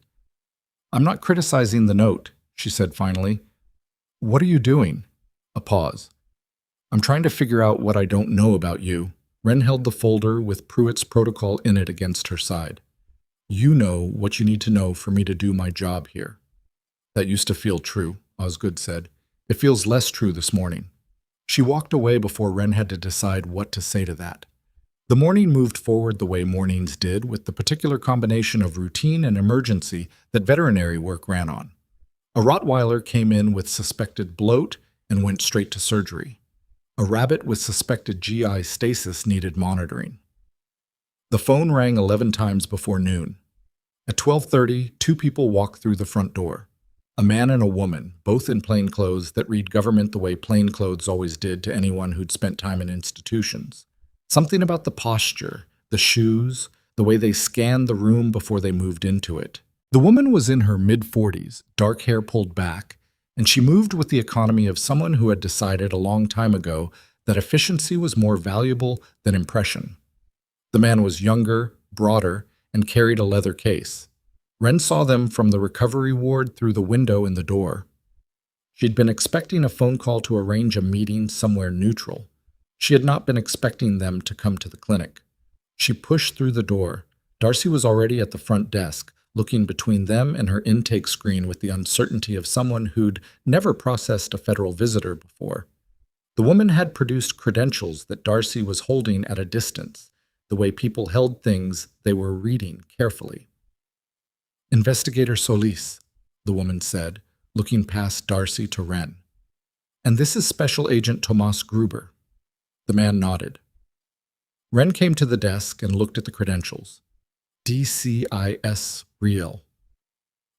I'm not criticizing the note, she said finally. What are you doing? A pause. I'm trying to figure out what I don't know about you. Wren held the folder with Pruitt's protocol in it against her side. You know what you need to know for me to do my job here. That used to feel true, Osgood said. It feels less true this morning. She walked away before Wren had to decide what to say to that. The morning moved forward the way mornings did, with the particular combination of routine and emergency that veterinary work ran on. A Rottweiler came in with suspected bloat and went straight to surgery. A rabbit with suspected GI stasis needed monitoring. The phone rang 11 times before noon. At 12:30, two people walked through the front door. A man and a woman, both in plain clothes that read government the way plain clothes always did to anyone who'd spent time in institutions. Something about the posture, the shoes, the way they scanned the room before they moved into it. The woman was in her mid-40s, dark hair pulled back, and she moved with the economy of someone who had decided a long time ago that efficiency was more valuable than impression. The man was younger, broader, and carried a leather case. Wren saw them from the recovery ward through the window in the door. She'd been expecting a phone call to arrange a meeting somewhere neutral. She had not been expecting them to come to the clinic. She pushed through the door. Darcy was already at the front desk, looking between them and her intake screen with the uncertainty of someone who'd never processed a federal visitor before. The woman had produced credentials that Darcy was holding at a distance, the way people held things they were reading carefully. Investigator Solis, the woman said, looking past Darcy to Wren. And this is Special Agent Tomas Gruber. The man nodded. Wren came to the desk and looked at the credentials. DCIS Real.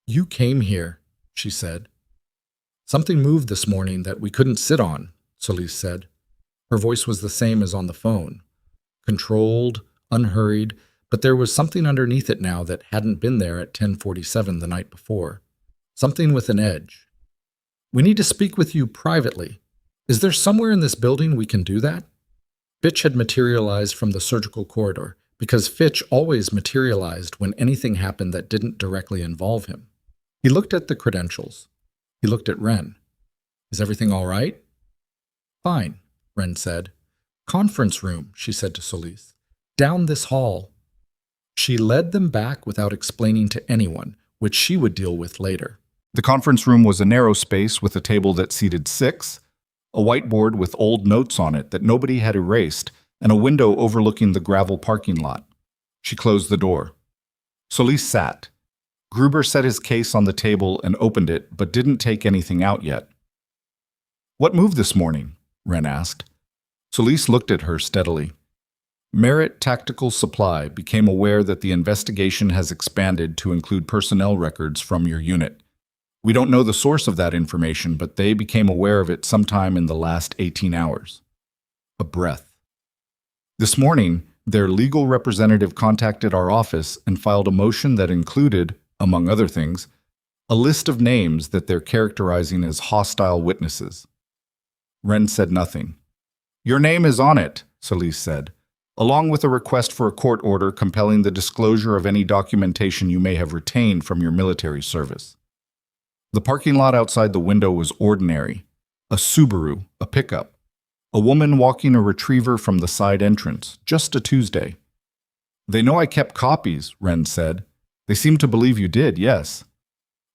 You came here, she said. Something moved this morning that we couldn't sit on, Solis said. Her voice was the same as on the phone. Controlled, unhurried, but there was something underneath it now that hadn't been there at 10:47 the night before. Something with an edge. We need to speak with you privately. Is there somewhere in this building we can do that? Fitch had materialized from the surgical corridor, because Fitch always materialized when anything happened that didn't directly involve him. He looked at the credentials. He looked at Wren. Is everything all right? Fine, Wren said. Conference room, she said to Solis. Down this hall. She led them back without explaining to anyone, which she would deal with later. The conference room was a narrow space with a table that seated 6, a whiteboard with old notes on it that nobody had erased, and a window overlooking the gravel parking lot. She closed the door. Solis sat. Gruber set his case on the table and opened it, but didn't take anything out yet. What moved this morning? Wren asked. Solis looked at her steadily. Merit Tactical Supply became aware that the investigation has expanded to include personnel records from your unit. We don't know the source of that information, but they became aware of it sometime in the last 18 hours. A breath. This morning, their legal representative contacted our office and filed a motion that included, among other things, a list of names that they're characterizing as hostile witnesses. Wren said nothing. Your name is on it, Solis said, along with a request for a court order compelling the disclosure of any documentation you may have retained from your military service. The parking lot outside the window was ordinary. A Subaru, a pickup. A woman walking a retriever from the side entrance, just a Tuesday. They know I kept copies, Wren said. They seem to believe you did, yes.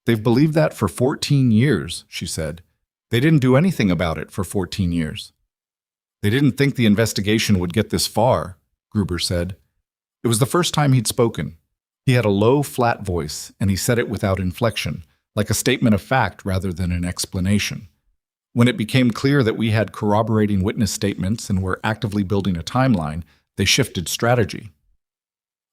They've believed that for 14 years, she said. They didn't do anything about it for 14 years. They didn't think the investigation would get this far, Gruber said. It was the first time he'd spoken. He had a low, flat voice, and he said it without inflection, like a statement of fact rather than an explanation. When it became clear that we had corroborating witness statements and were actively building a timeline, they shifted strategy.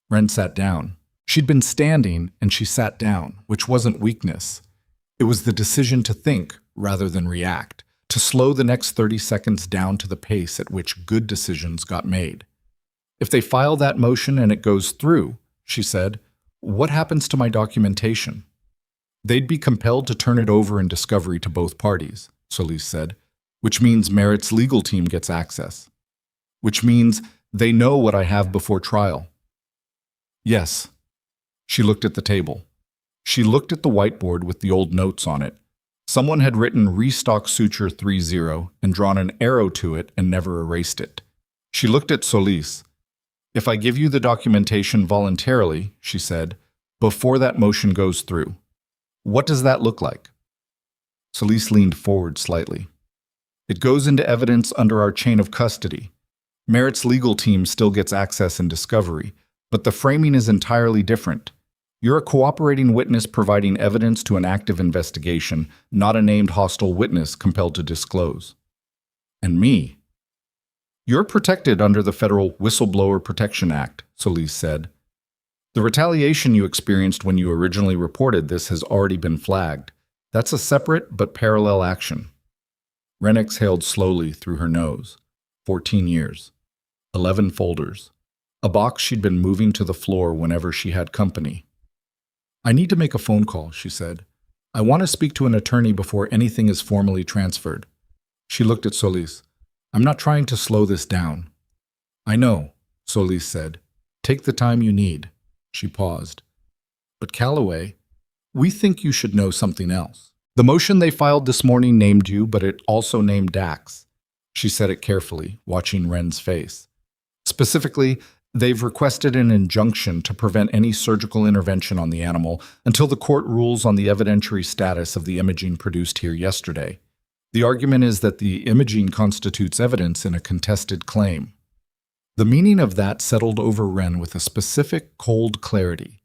Wren sat down. She'd been standing, and she sat down, which wasn't weakness. It was the decision to think rather than react, to slow the next 30 seconds down to the pace at which good decisions got made. If they file that motion and it goes through, she said, what happens to my documentation? They'd be compelled to turn it over in discovery to both parties, Solis said, which means Merit's legal team gets access. Which means they know what I have before trial. Yes. She looked at the table. She looked at the whiteboard with the old notes on it. Someone had written restock suture 30 and drawn an arrow to it and never erased it. She looked at Solis. If I give you the documentation voluntarily, she said, before that motion goes through, what does that look like? Solis leaned forward slightly. It goes into evidence under our chain of custody. Merit's legal team still gets access in discovery, but the framing is entirely different. You're a cooperating witness providing evidence to an active investigation, not a named hostile witness compelled to disclose. And me. You're protected under the Federal Whistleblower Protection Act, Solis said. The retaliation you experienced when you originally reported this has already been flagged. That's a separate but parallel action. Wren exhaled slowly through her nose. 14 years. 11 folders. A box she'd been moving to the floor whenever she had company. I need to make a phone call, she said. I want to speak to an attorney before anything is formally transferred. She looked at Solis. I'm not trying to slow this down. I know, Solis said. Take the time you need. She paused. But Calloway, we think you should know something else. The motion they filed this morning named you, but it also named Dax. She said it carefully, watching Wren's face. Specifically, they've requested an injunction to prevent any surgical intervention on the animal until the court rules on the evidentiary status of the imaging produced here yesterday. The argument is that the imaging constitutes evidence in a contested claim. The meaning of that settled over Wren with a specific, cold clarity.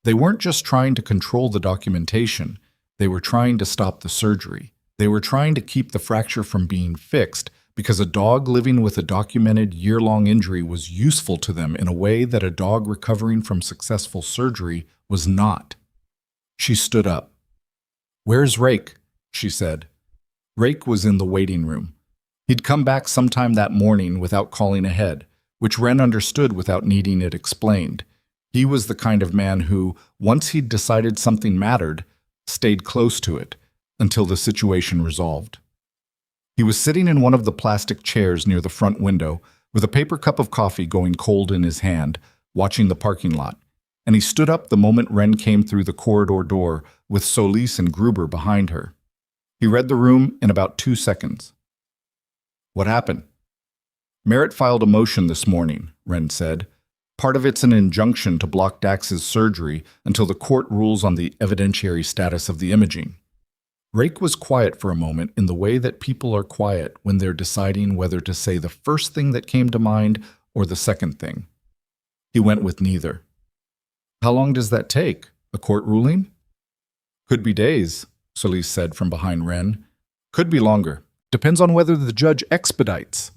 They weren't just trying to control the documentation. They were trying to stop the surgery. They were trying to keep the fracture from being fixed because a dog living with a documented year-long injury was useful to them in a way that a dog recovering from successful surgery was not. She stood up. Where's Rake? She said. Rake was in the waiting room. He'd come back sometime that morning without calling ahead, which Wren understood without needing it explained. He was the kind of man who, once he'd decided something mattered, stayed close to it until the situation resolved. He was sitting in one of the plastic chairs near the front window with a paper cup of coffee going cold in his hand, watching the parking lot, and he stood up the moment Wren came through the corridor door with Solis and Gruber behind her. He read the room in about 2 seconds. What happened? Merit filed a motion this morning, Wren said. Part of it's an injunction to block Dax's surgery until the court rules on the evidentiary status of the imaging. Rake was quiet for a moment in the way that people are quiet when they're deciding whether to say the first thing that came to mind or the second thing. He went with neither. How long does that take? A court ruling? Could be days, Solis said from behind Wren. Could be longer. Depends on whether the judge expedites.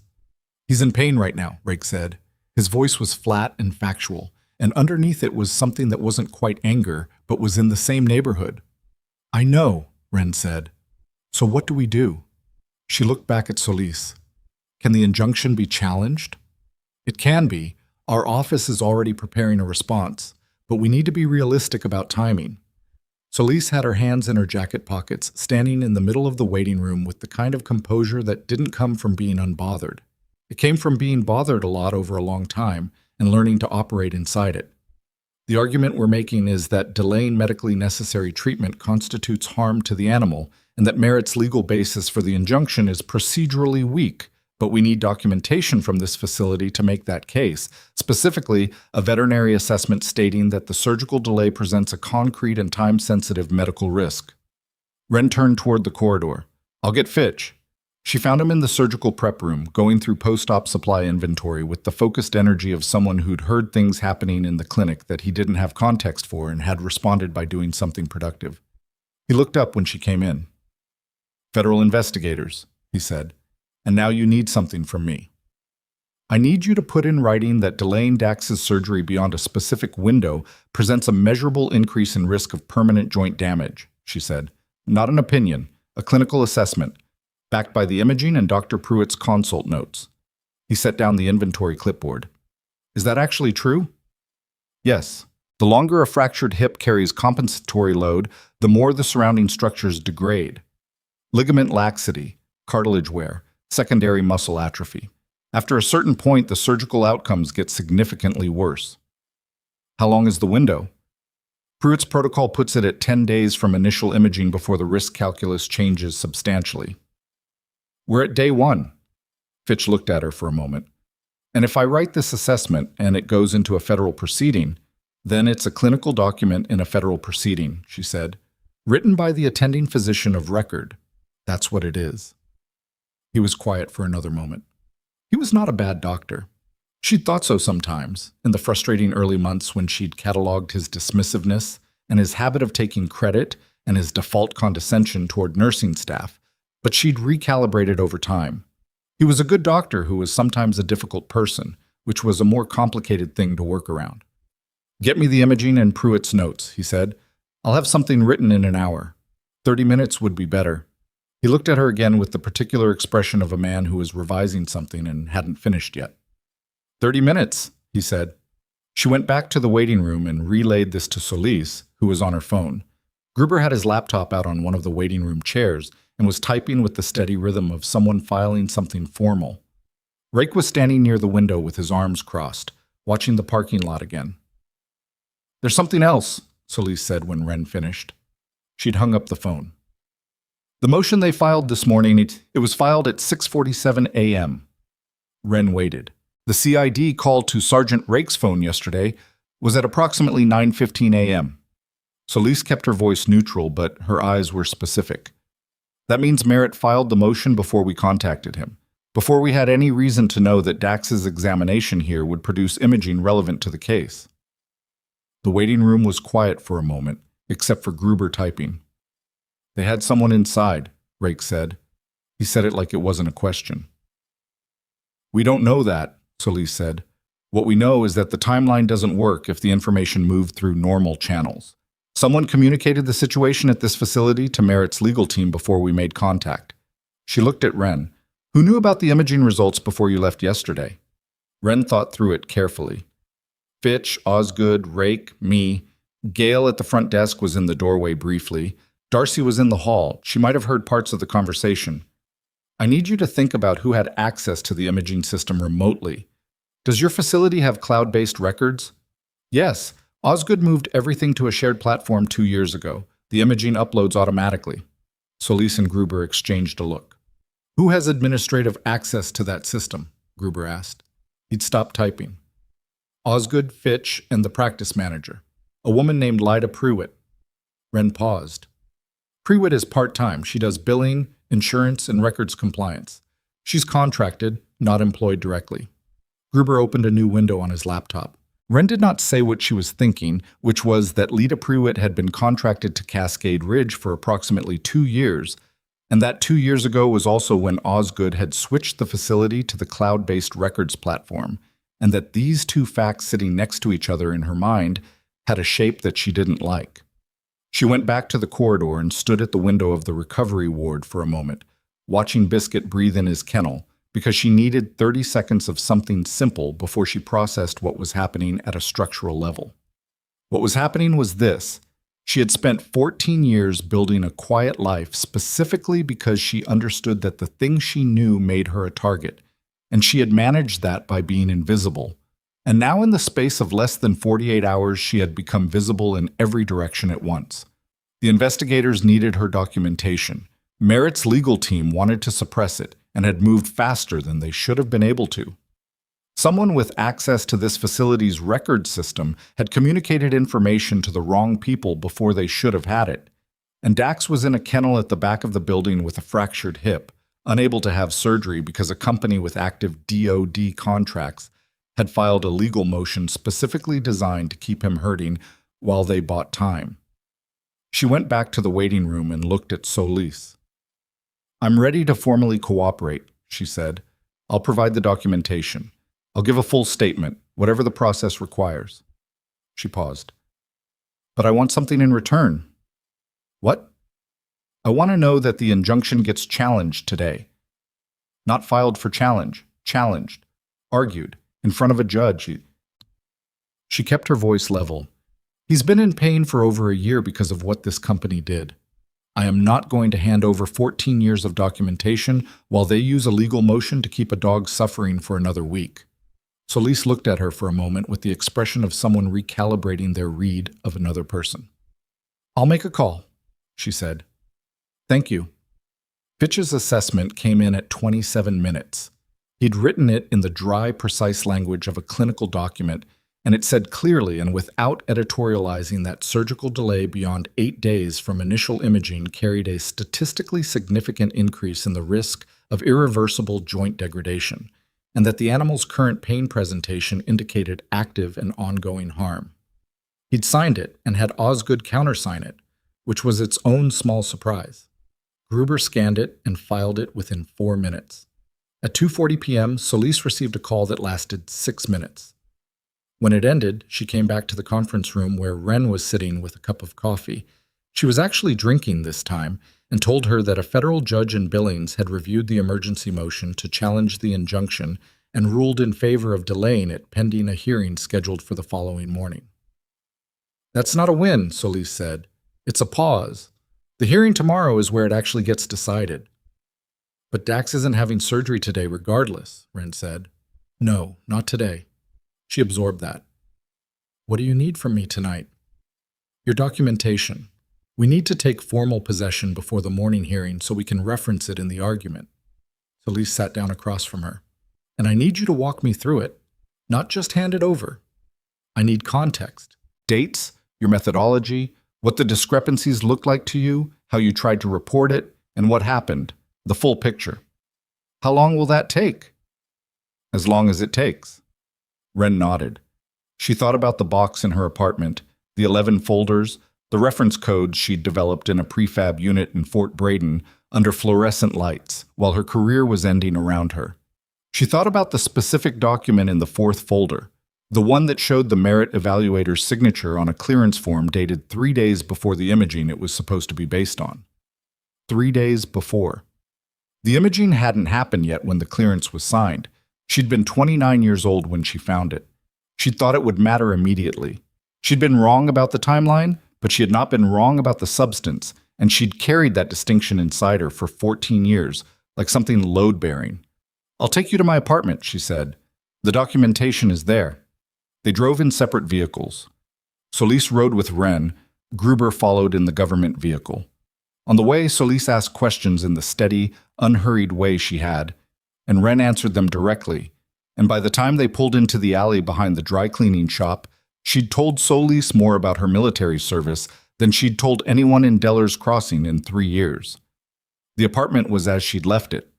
He's in pain right now, Rake said. His voice was flat and factual, and underneath it was something that wasn't quite anger, but was in the same neighborhood. I know, Ren said. So what do we do? She looked back at Solis. Can the injunction be challenged? It can be. Our office is already preparing a response, but we need to be realistic about timing. Solis had her hands in her jacket pockets, standing in the middle of the waiting room with the kind of composure that didn't come from being unbothered. It came from being bothered a lot over a long time and learning to operate inside it. The argument we're making is that delaying medically necessary treatment constitutes harm to the animal and that Merit's legal basis for the injunction is procedurally weak, but we need documentation from this facility to make that case, specifically a veterinary assessment stating that the surgical delay presents a concrete and time-sensitive medical risk. Ren turned toward the corridor. I'll get Fitch. She found him in the surgical prep room, going through post-op supply inventory with the focused energy of someone who'd heard things happening in the clinic that he didn't have context for and had responded by doing something productive. He looked up when she came in. Federal investigators, he said. And now you need something from me. I need you to put in writing that delaying Dax's surgery beyond a specific window presents a measurable increase in risk of permanent joint damage, she said. Not an opinion, a clinical assessment, backed by the imaging and Dr. Pruitt's consult notes. He set down the inventory clipboard. Is that actually true? Yes. The longer a fractured hip carries compensatory load, the more the surrounding structures degrade. Ligament laxity, cartilage wear, secondary muscle atrophy. After a certain point, the surgical outcomes get significantly worse. How long is the window? Pruitt's protocol puts it at 10 days from initial imaging before the risk calculus changes substantially. We're at day 1. Fitch looked at her for a moment. And if I write this assessment and it goes into a federal proceeding, then it's a clinical document in a federal proceeding, she said. Written by the attending physician of record. That's what it is. He was quiet for another moment. He was not a bad doctor. She'd thought so sometimes, in the frustrating early months when she'd cataloged his dismissiveness and his habit of taking credit and his default condescension toward nursing staff, but she'd recalibrated over time. He was a good doctor who was sometimes a difficult person, which was a more complicated thing to work around. Get me the imaging and Pruitt's notes, he said. I'll have something written in an hour. 30 minutes would be better. He looked at her again with the particular expression of a man who was revising something and hadn't finished yet. 30 minutes, he said. She went back to the waiting room and relayed this to Solis, who was on her phone. Gruber had his laptop out on one of the waiting room chairs and was typing with the steady rhythm of someone filing something formal. Rake was standing near the window with his arms crossed, watching the parking lot again. There's something else, Solis said when Ren finished. She'd hung up the phone. The motion they filed this morning, it was filed at 6:47 a.m. Ren waited. The CID call to Sergeant Rake's phone yesterday was at approximately 9:15 a.m. Solis kept her voice neutral, but her eyes were specific. That means Merritt filed the motion before we contacted him, before we had any reason to know that Dax's examination here would produce imaging relevant to the case. The waiting room was quiet for a moment, except for Gruber typing. They had someone inside, Rake said. He said it like it wasn't a question. We don't know that, Solis said. What we know is that the timeline doesn't work if the information moved through normal channels. Someone communicated the situation at this facility to Merritt's legal team before we made contact. She looked at Ren. Who knew about the imaging results before you left yesterday? Ren thought through it carefully. Fitch, Osgood, Rake, me. Gail at the front desk was in the doorway briefly. Darcy was in the hall. She might have heard parts of the conversation. I need you to think about who had access to the imaging system remotely. Does your facility have cloud-based records? Yes. Osgood moved everything to a shared platform 2 years ago. The imaging uploads automatically. Solis and Gruber exchanged a look. Who has administrative access to that system? Gruber asked. He'd stopped typing. Osgood, Fitch, and the practice manager, a woman named Lyda Pruitt. Ren paused. Pruitt is part-time. She does billing, insurance, and records compliance. She's contracted, not employed directly. Gruber opened a new window on his laptop. Ren did not say what she was thinking, which was that Lyda Pruitt had been contracted to Cascade Ridge for approximately 2 years, And that 2 years ago was also when Osgood had switched the facility to the cloud-based records platform, and that these two facts sitting next to each other in her mind had a shape that she didn't like. She went back to the corridor and stood at the window of the recovery ward for a moment, watching Biscuit breathe in his kennel, because she needed 30 seconds of something simple before she processed what was happening at a structural level. What was happening was this. She had spent 14 years building a quiet life specifically because she understood that the thing she knew made her a target, and she had managed that by being invisible. And now in the space of less than 48 hours, she had become visible in every direction at once. The investigators needed her documentation. Merritt's legal team wanted to suppress it and had moved faster than they should have been able to. Someone with access to this facility's record system had communicated information to the wrong people before they should have had it. And Dax was in a kennel at the back of the building with a fractured hip, unable to have surgery because a company with active DoD contracts had filed a legal motion specifically designed to keep him hurting while they bought time. She went back to the waiting room and looked at Solis. "I'm ready to formally cooperate," she said. "I'll provide the documentation. I'll give a full statement, whatever the process requires." She paused. "But I want something in return." "What?" "I want to know that the injunction gets challenged today." "Not filed for challenge, challenged, argued, in front of a judge." She kept her voice level. "He's been in pain for over a year because of what this company did. I am not going to hand over 14 years of documentation while they use a legal motion to keep a dog suffering for another week." Solis looked at her for a moment with the expression of someone recalibrating their read of another person. "I'll make a call," she said. "Thank you." Fitch's assessment came in at 27 minutes. He'd written it in the dry, precise language of a clinical document, and it said clearly and without editorializing that surgical delay beyond 8 days from initial imaging carried a statistically significant increase in the risk of irreversible joint degradation, and that the animal's current pain presentation indicated active and ongoing harm. He'd signed it and had Osgood countersign it, which was its own small surprise. Gruber scanned it and filed it within 4 minutes. At 2:40 p.m., Solis received a call that lasted 6 minutes. When it ended, she came back to the conference room where Wren was sitting with a cup of coffee. She was actually drinking this time and told her that a federal judge in Billings had reviewed the emergency motion to challenge the injunction and ruled in favor of delaying it pending a hearing scheduled for the following morning. "That's not a win," Solis said. "It's a pause. The hearing tomorrow is where it actually gets decided." "But Dax isn't having surgery today regardless," Wren said. "No, not today." She absorbed that. "What do you need from me tonight?" "Your documentation. We need to take formal possession before the morning hearing so we can reference it in the argument." Solis sat down across from her. "And I need you to walk me through it, not just hand it over. I need context. Dates, your methodology, what the discrepancies looked like to you, how you tried to report it, and what happened. The full picture." "How long will that take?" "As long as it takes." Wren nodded. She thought about the box in her apartment, the 11 folders, the reference codes she'd developed in a prefab unit in Fort Braden under fluorescent lights while her career was ending around her. She thought about the specific document in the 4th folder, the one that showed the merit evaluator's signature on a clearance form dated 3 days before the imaging it was supposed to be based on. 3 days before. The imaging hadn't happened yet when the clearance was signed. She'd been 29 years old when she found it. She'd thought it would matter immediately. She'd been wrong about the timeline, but she had not been wrong about the substance, and she'd carried that distinction inside her for 14 years, like something load-bearing. "I'll take you to my apartment," she said. "The documentation is there." They drove in separate vehicles. Solis rode with Wren. Gruber followed in the government vehicle. On the way, Solis asked questions in the steady, unhurried way she had, and Wren answered them directly, and by the time they pulled into the alley behind the dry cleaning shop, she'd told Solis more about her military service than she'd told anyone in Deller's Crossing in 3 years. The apartment was as she'd left it.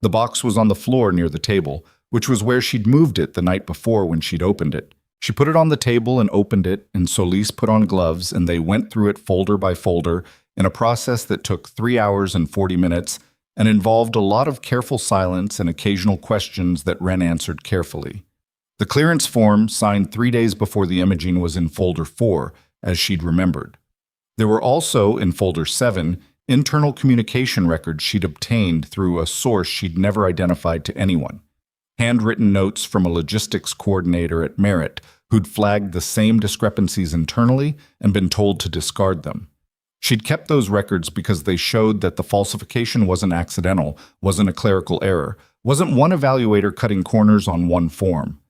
The box was on the floor near the table, which was where she'd moved it the night before when she'd opened it. She put it on the table and opened it, and Solis put on gloves, and they went through it folder by folder, in a process that took 3 hours and 40 minutes and involved a lot of careful silence and occasional questions that Wren answered carefully. The clearance form, signed 3 days before the imaging, was in folder 4, as she'd remembered. There were also, in folder 7, internal communication records she'd obtained through a source she'd never identified to anyone. Handwritten notes from a logistics coordinator at Merit who'd flagged the same discrepancies internally and been told to discard them. She'd kept those records because they showed that the falsification wasn't accidental, wasn't a clerical error, wasn't one evaluator cutting corners on one form.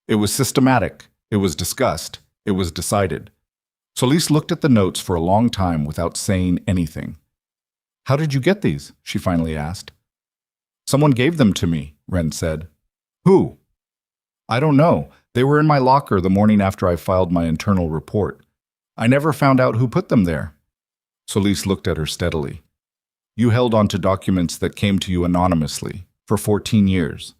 It was systematic, it was discussed, it was decided. Solis looked at the notes for a long time without saying anything. "How did you get these?" she finally asked. "Someone gave them to me," Wren said. "Who?" "I don't know. They were in my locker the morning after I filed my internal report. I never found out who put them there." Solis looked at her steadily. "You held on to documents that came to you anonymously for 14 years.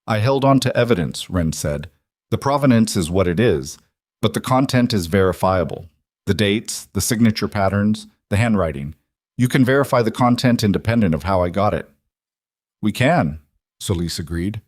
"I held on to evidence," Wren said. "The provenance is what it is, but the content is verifiable. The dates, the signature patterns, the handwriting. You can verify the content independent of how I got it." "We can," Solis agreed.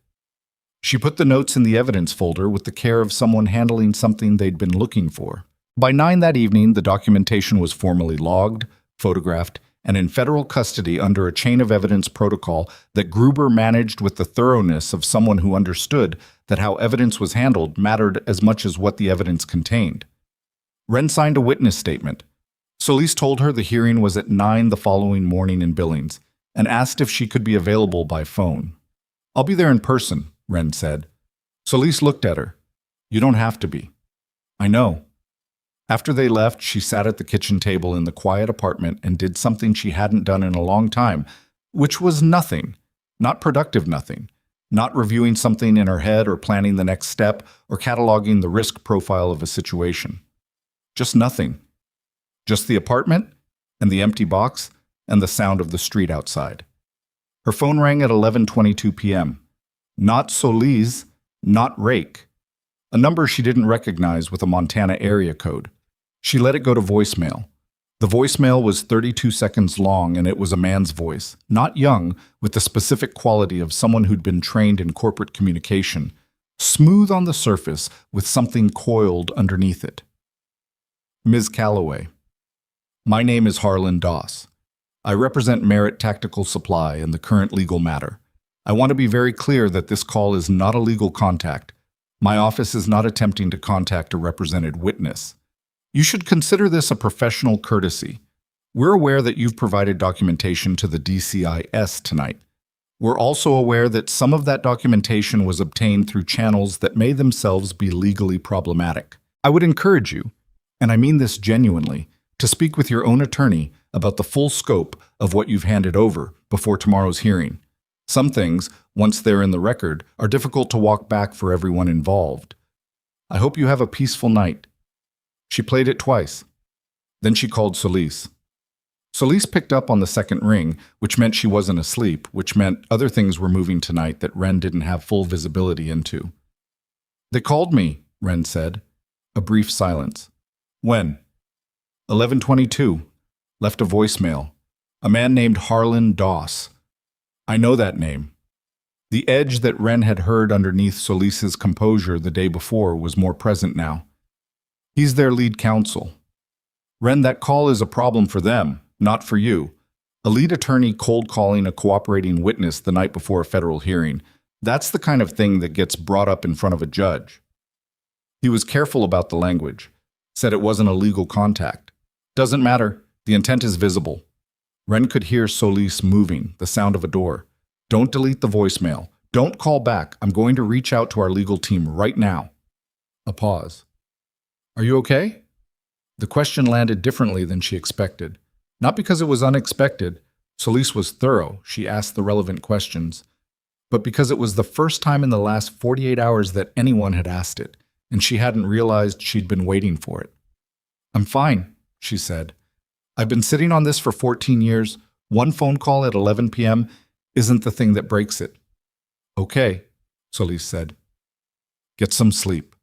She put the notes in the evidence folder with the care of someone handling something they'd been looking for. By 9 that evening, the documentation was formally logged, photographed, and in federal custody under a chain of evidence protocol that Gruber managed with the thoroughness of someone who understood that how evidence was handled mattered as much as what the evidence contained. Wren signed a witness statement. Solis told her the hearing was at 9 the following morning in Billings and asked if she could be available by phone. "I'll be there in person," Wren said. Solis looked at her. "You don't have to be." "I know." After they left, she sat at the kitchen table in the quiet apartment and did something she hadn't done in a long time, which was nothing, not productive nothing, not reviewing something in her head or planning the next step or cataloging the risk profile of a situation. Just nothing. Just the apartment and the empty box and the sound of the street outside. Her phone rang at 11:22 p.m. Not Solis, not Rake. A number she didn't recognize with a Montana area code. She let it go to voicemail. The voicemail was 32 seconds long, and it was a man's voice, not young, with the specific quality of someone who'd been trained in corporate communication, smooth on the surface with something coiled underneath it. "Ms. Calloway, my name is Harlan Doss. I represent Merit Tactical Supply in the current legal matter. I want to be very clear that this call is not a legal contact. My office is not attempting to contact a represented witness. You should consider this a professional courtesy. We're aware that you've provided documentation to the DCIS tonight. We're also aware that some of that documentation was obtained through channels that may themselves be legally problematic. I would encourage you, and I mean this genuinely, to speak with your own attorney about the full scope of what you've handed over before tomorrow's hearing. Some things, once they're in the record, are difficult to walk back for everyone involved. I hope you have a peaceful night." She played it twice. Then she called Solis. Solis picked up on the second ring, which meant she wasn't asleep, which meant other things were moving tonight that Wren didn't have full visibility into. "They called me," Wren said. A brief silence. "When?" 11:22. Left a voicemail. A man named Harlan Doss. I know that name. The edge that Wren had heard underneath Solis's composure the day before was more present now. He's their lead counsel. Wren, that call is a problem for them, not for you. A lead attorney cold calling a cooperating witness the night before a federal hearing. That's the kind of thing that gets brought up in front of a judge. He was careful about the language. Said it wasn't a legal contact. Doesn't matter. The intent is visible. Wren could hear Solis moving, the sound of a door. "Don't delete the voicemail. Don't call back. I'm going to reach out to our legal team right now." A pause. "Are you okay?" The question landed differently than she expected. Not because it was unexpected. Solis was thorough. She asked the relevant questions. But because it was the first time in the last 48 hours that anyone had asked it, and she hadn't realized she'd been waiting for it. "I'm fine," she said. "I've been sitting on this for 14 years. One phone call at 11 p.m. isn't the thing that breaks it." "Okay," Solis said. "Get some sleep.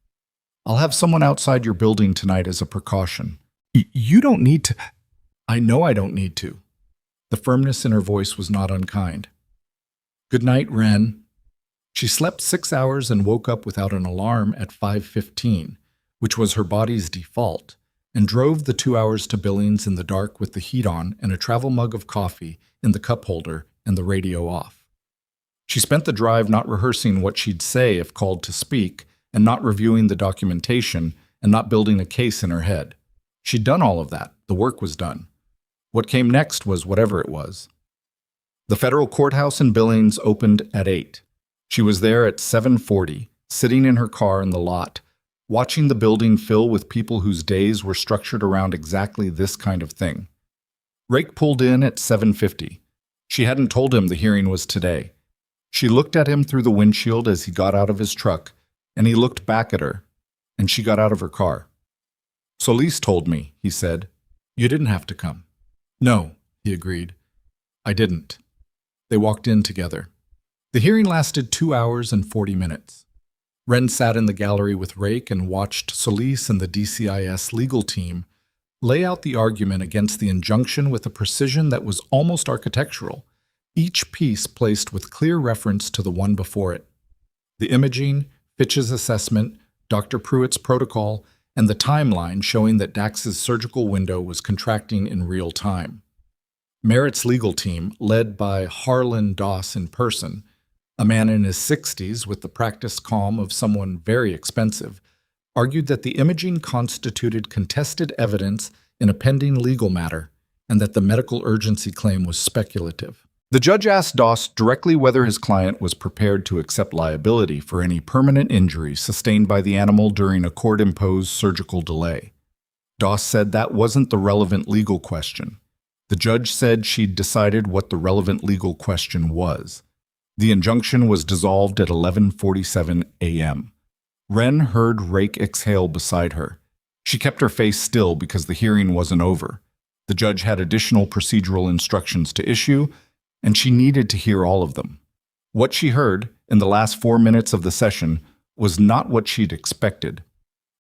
I'll have someone outside your building tonight as a precaution." You don't need to." I know I don't need to. The firmness in her voice was not unkind. Good night, Wren. She slept 6 hours and woke up without an alarm at 5:15, which was her body's default, and drove the 2 hours to Billings in the dark with the heat on and a travel mug of coffee in the cup holder and the radio off. She spent the drive not rehearsing what she'd say if called to speak, and not reviewing the documentation, and not building a case in her head. She'd done all of that. The work was done. What came next was whatever it was. The federal courthouse in Billings opened at 8. She was there at 7:40, sitting in her car in the lot, watching the building fill with people whose days were structured around exactly this kind of thing. Rake pulled in at 7:50. She hadn't told him the hearing was today. She looked at him through the windshield as he got out of his truck, and he looked back at her, and she got out of her car. Solis told me, he said. You didn't have to come. No, he agreed. I didn't. They walked in together. The hearing lasted 2 hours and 40 minutes. Wren sat in the gallery with Rake and watched Solis and the DCIS legal team lay out the argument against the injunction with a precision that was almost architectural, each piece placed with clear reference to the one before it. The imaging, Fitch's assessment, Dr. Pruitt's protocol, and the timeline showing that Dax's surgical window was contracting in real time. Merritt's legal team, led by Harlan Doss in person, a man in his 60s with the practiced calm of someone very expensive, argued that the imaging constituted contested evidence in a pending legal matter and that the medical urgency claim was speculative. The judge asked Doss directly whether his client was prepared to accept liability for any permanent injury sustained by the animal during a court-imposed surgical delay. Doss said that wasn't the relevant legal question. The judge said she'd decided what the relevant legal question was. The injunction was dissolved at 11:47 a.m. Wren heard Rake exhale beside her. She kept her face still because the hearing wasn't over. The judge had additional procedural instructions to issue, and she needed to hear all of them. What she heard in the last 4 minutes of the session was not what she'd expected.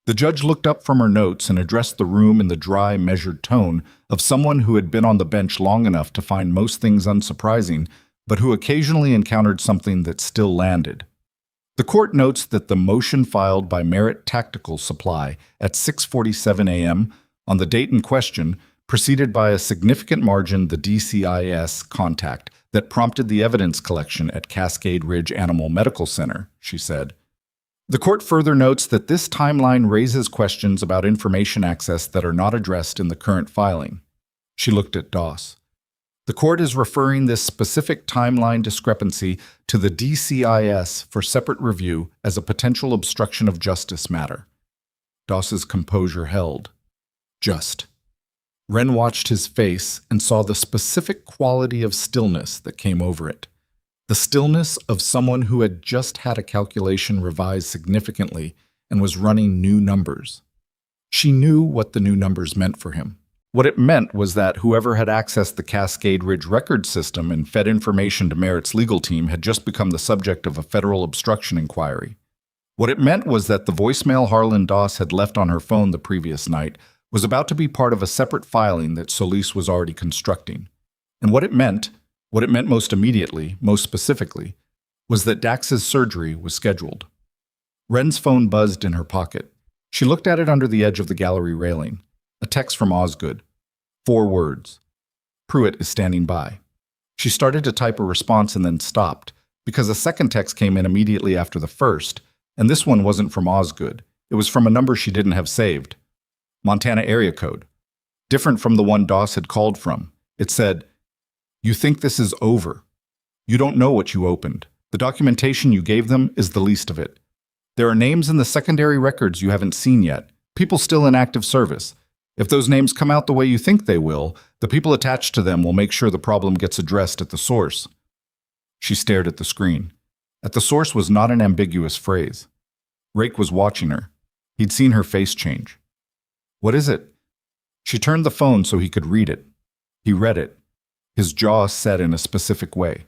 The judge looked up from her notes and addressed the room in the dry, measured tone of someone who had been on the bench long enough to find most things unsurprising, but who occasionally encountered something that still landed. The court notes that the motion filed by Merritt Tactical Supply at 6:47 a.m. on the date in question preceded by a significant margin the DCIS contact that prompted the evidence collection at Cascade Ridge Animal Medical Center, she said. The court further notes that this timeline raises questions about information access that are not addressed in the current filing. She looked at Doss. The court is referring this specific timeline discrepancy to the DCIS for separate review as a potential obstruction of justice matter. Doss's composure held. Just. Wren watched his face and saw the specific quality of stillness that came over it. The stillness of someone who had just had a calculation revised significantly and was running new numbers. She knew what the new numbers meant for him. What it meant was that whoever had accessed the Cascade Ridge record system and fed information to Merritt's legal team had just become the subject of a federal obstruction inquiry. What it meant was that the voicemail Harlan Doss had left on her phone the previous night was about to be part of a separate filing that Solis was already constructing. And what it meant most immediately, most specifically, was that Dax's surgery was scheduled. Wren's phone buzzed in her pocket. She looked at it under the edge of the gallery railing. A text from Osgood. 4 words. Pruitt is standing by. She started to type a response and then stopped, because a second text came in immediately after the first, and this one wasn't from Osgood. It was from a number she didn't have saved. Montana area code. Different from the one Doss had called from. It said, "You think this is over. You don't know what you opened. The documentation you gave them is the least of it. There are names in the secondary records you haven't seen yet, people still in active service. If those names come out the way you think they will, the people attached to them will make sure the problem gets addressed at the source." She stared at the screen. At the source was not an ambiguous phrase. Rake was watching her. He'd seen her face change. "What is it?" She turned the phone so he could read it. He read it. His jaw set in a specific way.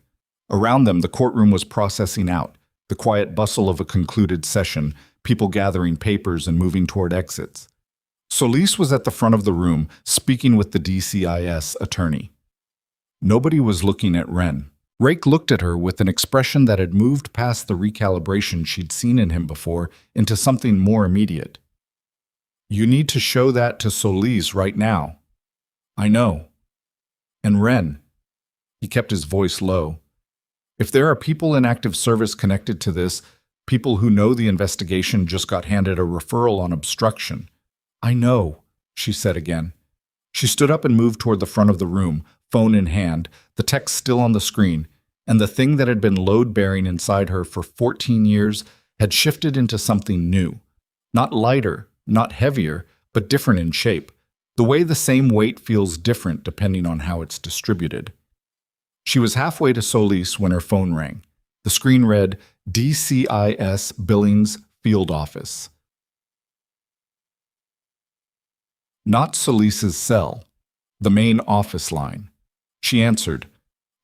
Around them, the courtroom was processing out, the quiet bustle of a concluded session, people gathering papers and moving toward exits. Solis was at the front of the room, speaking with the DCIS attorney. Nobody was looking at Ren. Rake looked at her with an expression that had moved past the recalibration she'd seen in him before into something more immediate. "You need to show that to Solis right now." "I know." "And Ren." He kept his voice low. "If there are people in active service connected to this, people who know the investigation just got handed a referral on obstruction." "I know," she said again. She stood up and moved toward the front of the room, phone in hand, the text still on the screen, and the thing that had been load-bearing inside her for 14 years had shifted into something new. Not lighter, not heavier, but different in shape, the way the same weight feels different depending on how it's distributed. She was halfway to Solis when her phone rang. The screen read, DCIS Billings Field Office. Not Solis's cell, the main office line. She answered.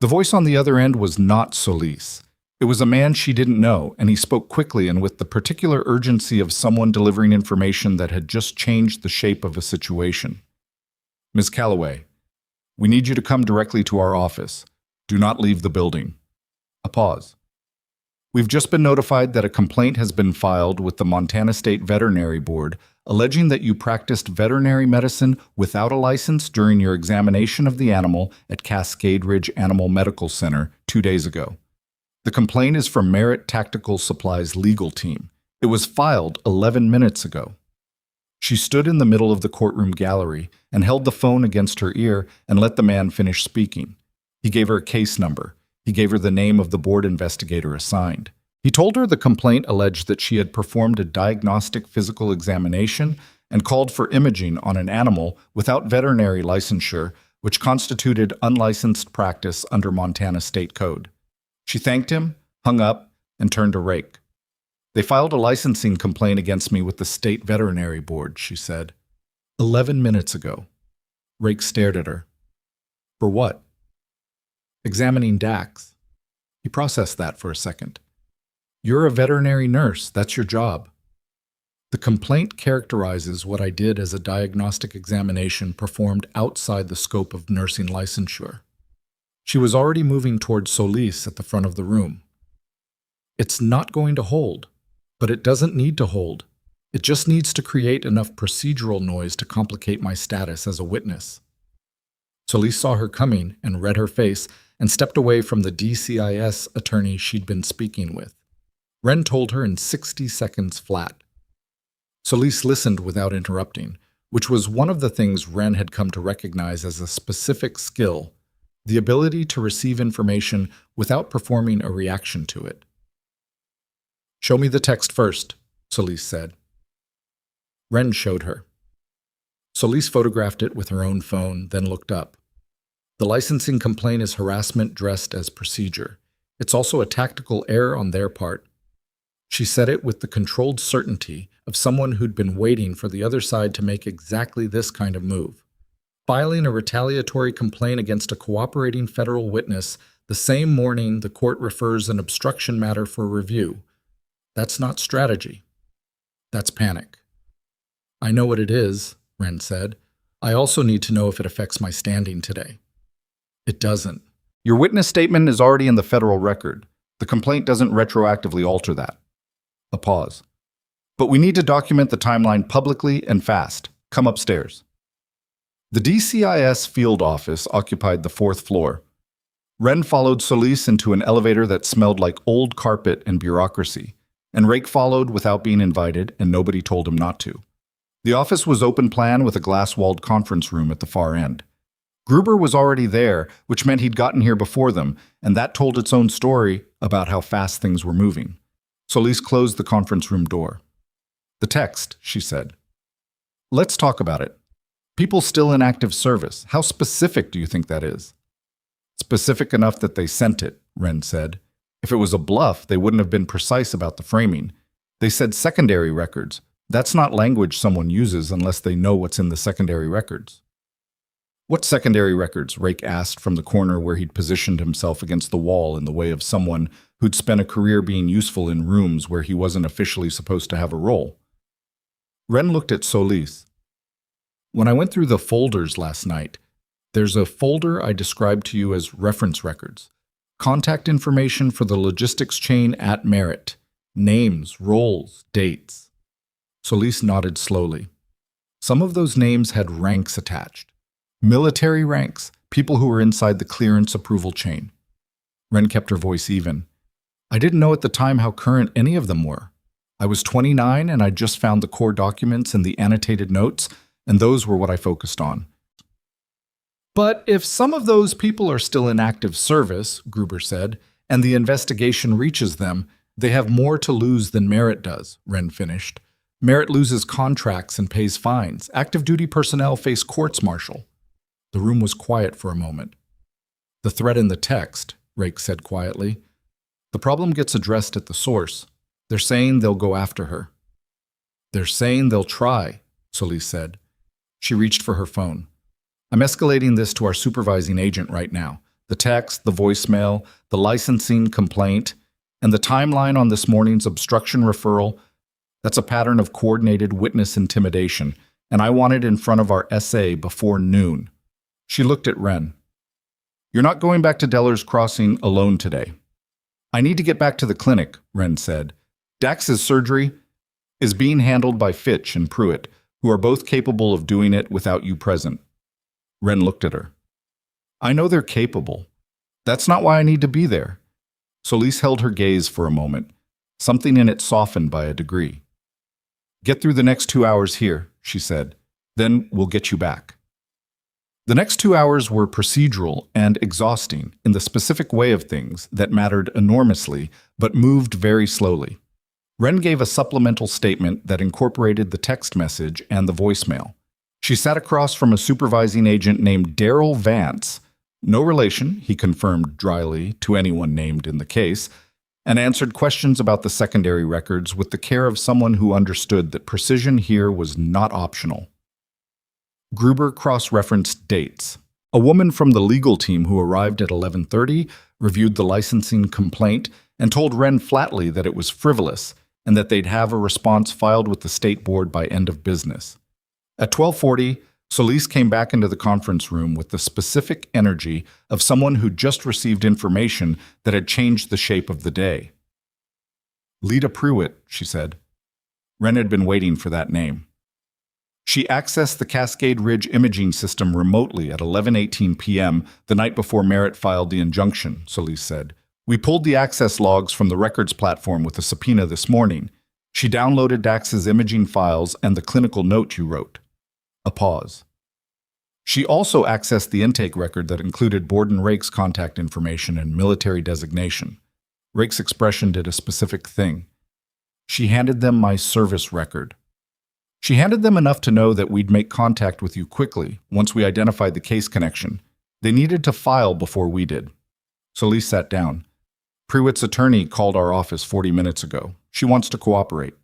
The voice on the other end was not Solis. It was a man she didn't know, and he spoke quickly and with the particular urgency of someone delivering information that had just changed the shape of a situation. "Ms. Calloway, we need you to come directly to our office. Do not leave the building." A pause. "We've just been notified that a complaint has been filed with the Montana State Veterinary Board alleging that you practiced veterinary medicine without a license during your examination of the animal at Cascade Ridge Animal Medical Center 2 days ago. The complaint is from Merit Tactical Supply's legal team. It was filed 11 minutes ago." She stood in the middle of the courtroom gallery and held the phone against her ear and let the man finish speaking. He gave her a case number. He gave her the name of the board investigator assigned. He told her the complaint alleged that she had performed a diagnostic physical examination and called for imaging on an animal without veterinary licensure, which constituted unlicensed practice under Montana State Code. She thanked him, hung up, and turned to Rake. "They filed a licensing complaint against me with the State Veterinary Board," she said. 11 minutes ago. Rake stared at her. "For what?" "Examining Dax." He processed that for a second. "You're a veterinary nurse. That's your job." "The complaint characterizes what I did as a diagnostic examination performed outside the scope of nursing licensure." She was already moving toward Solis at the front of the room. "It's not going to hold, but it doesn't need to hold. It just needs to create enough procedural noise to complicate my status as a witness." Solis saw her coming and read her face and stepped away from the DCIS attorney she'd been speaking with. Ren told her in 60 seconds flat. Solis listened without interrupting, which was one of the things Ren had come to recognize as a specific skill, the ability to receive information without performing a reaction to it. "Show me the text first," Solis said. Ren showed her. Solis photographed it with her own phone, then looked up. The licensing complaint is harassment dressed as procedure. It's also a tactical error on their part. She said it with the controlled certainty of someone who'd been waiting for the other side to make exactly this kind of move. Filing a retaliatory complaint against a cooperating federal witness the same morning the court refers an obstruction matter for review. That's not strategy. That's panic. "I know what it is," Ren said. "I also need to know if it affects my standing today." "It doesn't. Your witness statement is already in the federal record. The complaint doesn't retroactively alter that." A pause. "But we need to document the timeline publicly and fast. Come upstairs." The DCIS field office occupied the 4th floor. Ren followed Solis into an elevator that smelled like old carpet and bureaucracy, and Rake followed without being invited, and nobody told him not to. The office was open plan with a glass-walled conference room at the far end. Gruber was already there, which meant he'd gotten here before them, and that told its own story about how fast things were moving. Solis closed the conference room door. "The text," she said. "Let's talk about it. People still in active service. How specific do you think that is?" "Specific enough that they sent it," Ren said. "If it was a bluff, they wouldn't have been precise about the framing. They said secondary records. That's not language someone uses unless they know what's in the secondary records." "What secondary records?" Rake asked from the corner where he'd positioned himself against the wall in the way of someone who'd spent a career being useful in rooms where he wasn't officially supposed to have a role. Ren looked at Solis. When I went through the folders last night, there's a folder I described to you as reference records. Contact information for the logistics chain at Merit. Names, roles, dates. Solis nodded slowly. Some of those names had ranks attached. Military ranks, people who were inside the clearance approval chain. Wren kept her voice even. I didn't know at the time how current any of them were. I was 29 and I just found the core documents and the annotated notes, and those were what I focused on. But if some of those people are still in active service, Gruber said, and the investigation reaches them, they have more to lose than Merit does, Wren finished. Merit loses contracts and pays fines. Active duty personnel face courts-martial. The room was quiet for a moment. The threat in the text, Rake said quietly. The problem gets addressed at the source. They're saying they'll go after her. They're saying they'll try, Solis said. She reached for her phone. I'm escalating this to our supervising agent right now. The text, the voicemail, the licensing complaint, and the timeline on this morning's obstruction referral, that's a pattern of coordinated witness intimidation, and I want it in front of our SA before noon. She looked at Wren. You're not going back to Deller's Crossing alone today. I need to get back to the clinic, Wren said. Dax's surgery is being handled by Fitch and Pruitt, who are both capable of doing it without you present. Wren looked at her. I know they're capable. That's not why I need to be there. Solis held her gaze for a moment. Something in it softened by a degree. Get through the next 2 hours here, she said. Then we'll get you back. The next 2 hours were procedural and exhausting in the specific way of things that mattered enormously, but moved very slowly. Wren gave a supplemental statement that incorporated the text message and the voicemail. She sat across from a supervising agent named Darrell Vance, no relation, he confirmed dryly, to anyone named in the case, and answered questions about the secondary records with the care of someone who understood that precision here was not optional. Gruber cross-referenced dates. A woman from the legal team who arrived at 11:30 reviewed the licensing complaint and told Wren flatly that it was frivolous and that they'd have a response filed with the state board by end of business. At 12:40, Solis came back into the conference room with the specific energy of someone who just received information that had changed the shape of the day. Lita Pruitt, she said. Wren had been waiting for that name. She accessed the Cascade Ridge imaging system remotely at 11:18 p.m. the night before Merritt filed the injunction, Solis said. We pulled the access logs from the records platform with a subpoena this morning. She downloaded Dax's imaging files and the clinical note you wrote. A pause. She also accessed the intake record that included Borden Rake's contact information and military designation. Rake's expression did a specific thing. She handed them my service record. She handed them enough to know that we'd make contact with you quickly once we identified the case connection. They needed to file before we did. Solis sat down. Pruitt's attorney called our office 40 minutes ago. She wants to cooperate.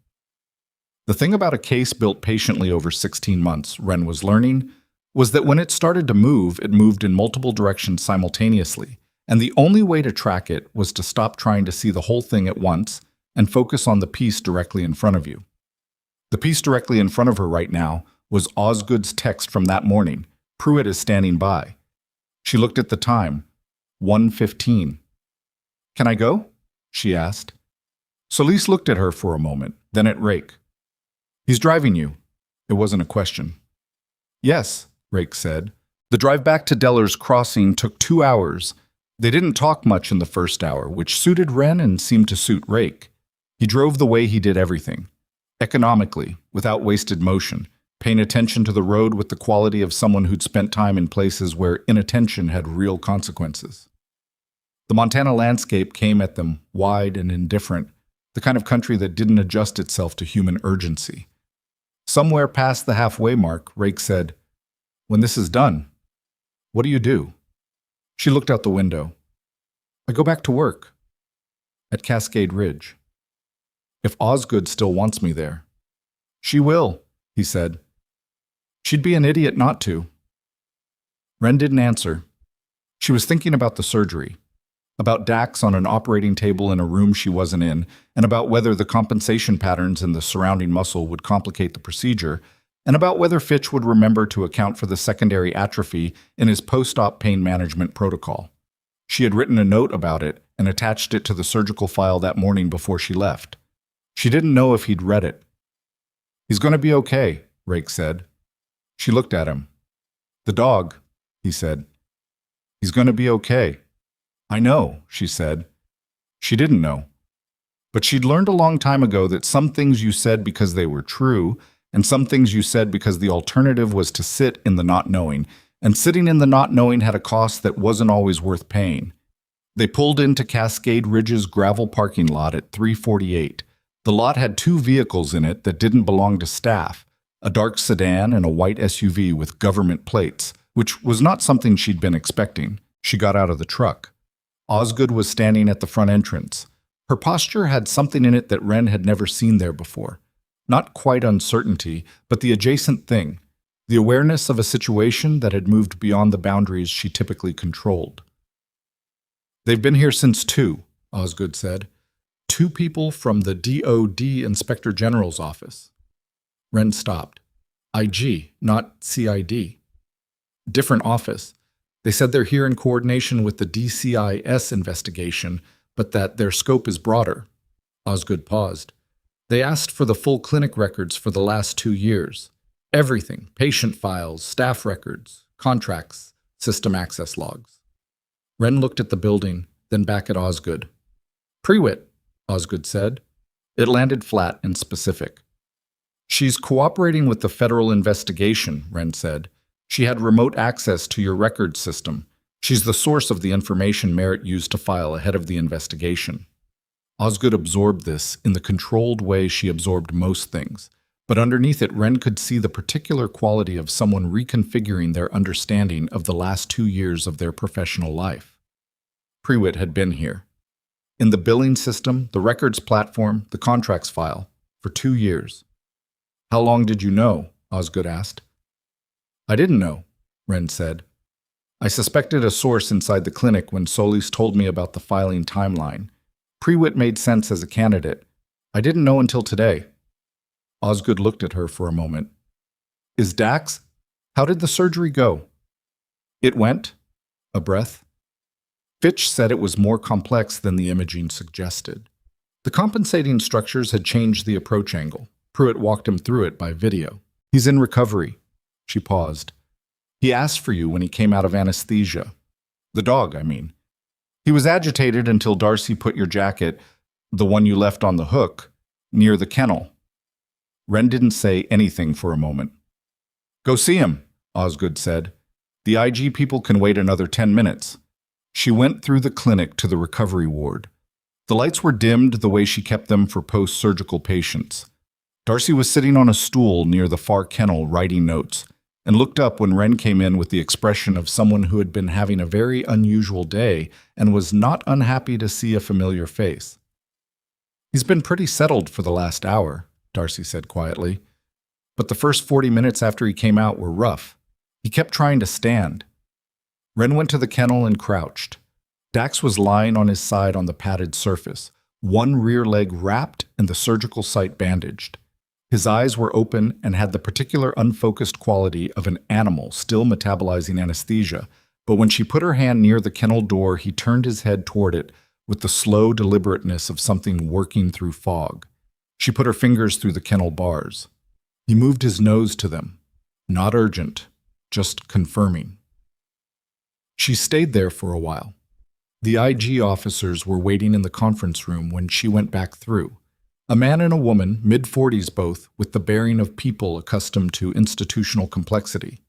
The thing about a case built patiently over 16 months, Wren was learning, was that when it started to move, it moved in multiple directions simultaneously, and the only way to track it was to stop trying to see the whole thing at once and focus on the piece directly in front of you. The piece directly in front of her right now was Osgood's text from that morning. Pruitt is standing by. She looked at the time. 1:15. Can I go? She asked. Solis looked at her for a moment, then at Rake. He's driving you. It wasn't a question. Yes, Rake said. The drive back to Deller's Crossing took 2 hours. They didn't talk much in the first hour, which suited Wren and seemed to suit Rake. He drove the way he did everything. Economically, without wasted motion, paying attention to the road with the quality of someone who'd spent time in places where inattention had real consequences. The Montana landscape came at them, wide and indifferent, the kind of country that didn't adjust itself to human urgency. Somewhere past the halfway mark, Rake said, When this is done, what do you do? She looked out the window. I go back to work. At Cascade Ridge. If Osgood still wants me there. She will, he said. She'd be an idiot not to. Wren didn't answer. She was thinking about the surgery, about Dax on an operating table in a room she wasn't in, and about whether the compensation patterns in the surrounding muscle would complicate the procedure, and about whether Fitch would remember to account for the secondary atrophy in his post-op pain management protocol. She had written a note about it and attached it to the surgical file that morning before she left. She didn't know if he'd read it. "He's going to be okay," Rake said. She looked at him. "The dog," he said. "He's going to be okay." "I know," she said. She didn't know. But she'd learned a long time ago that some things you said because they were true, and some things you said because the alternative was to sit in the not knowing, and sitting in the not knowing had a cost that wasn't always worth paying. They pulled into Cascade Ridge's gravel parking lot at 3:48. The lot had two vehicles in it that didn't belong to staff, a dark sedan and a white SUV with government plates, which was not something she'd been expecting. She got out of the truck. Osgood was standing at the front entrance. Her posture had something in it that Wren had never seen there before. Not quite uncertainty, but the adjacent thing, the awareness of a situation that had moved beyond the boundaries she typically controlled. "They've been here since 2, Osgood said. 2 people from the DOD Inspector General's office." Wren stopped. "IG, not CID. Different office. They said they're here in coordination with the DCIS investigation, but that their scope is broader." Osgood paused. "They asked for the full clinic records for the last 2 years. Everything, patient files, staff records, contracts, system access logs." Wren looked at the building, then back at Osgood. "Prewitt," Osgood said. It landed flat and specific. "She's cooperating with the federal investigation," Wren said. "She had remote access to your records system. She's the source of the information Merritt used to file ahead of the investigation." Osgood absorbed this in the controlled way she absorbed most things, but underneath it Wren could see the particular quality of someone reconfiguring their understanding of the last 2 years of their professional life. Prewitt had been here. In the billing system, the records platform, the contracts file, for 2 years. "How long did you know?" Osgood asked. "I didn't know," Wren said. "I suspected a source inside the clinic when Solis told me about the filing timeline. Prewitt made sense as a candidate. I didn't know until today." Osgood looked at her for a moment. "Is Dax? How did the surgery go?" "It went." A breath. Fitch said it was more complex than the imaging suggested. The compensating structures had changed the approach angle. Pruitt walked him through it by video. "He's in recovery." She paused. "He asked for you when he came out of anesthesia. The dog, I mean. He was agitated until Darcy put your jacket, the one you left on the hook, near the kennel." Wren didn't say anything for a moment. "Go see him," Osgood said. "The IG people can wait another 10 minutes. She went through the clinic to the recovery ward. The lights were dimmed the way she kept them for post-surgical patients. Darcy was sitting on a stool near the far kennel writing notes, and looked up when Wren came in with the expression of someone who had been having a very unusual day and was not unhappy to see a familiar face. "He's been pretty settled for the last hour," Darcy said quietly. "But the first 40 minutes after he came out were rough. He kept trying to stand." Wren went to the kennel and crouched. Dax was lying on his side on the padded surface, one rear leg wrapped and the surgical site bandaged. His eyes were open and had the particular unfocused quality of an animal still metabolizing anesthesia, but when she put her hand near the kennel door, he turned his head toward it with the slow deliberateness of something working through fog. She put her fingers through the kennel bars. He moved his nose to them. Not urgent, just confirming. She stayed there for a while. The IG officers were waiting in the conference room when she went back through. A man and a woman, mid-40s both, with the bearing of people accustomed to institutional complexity.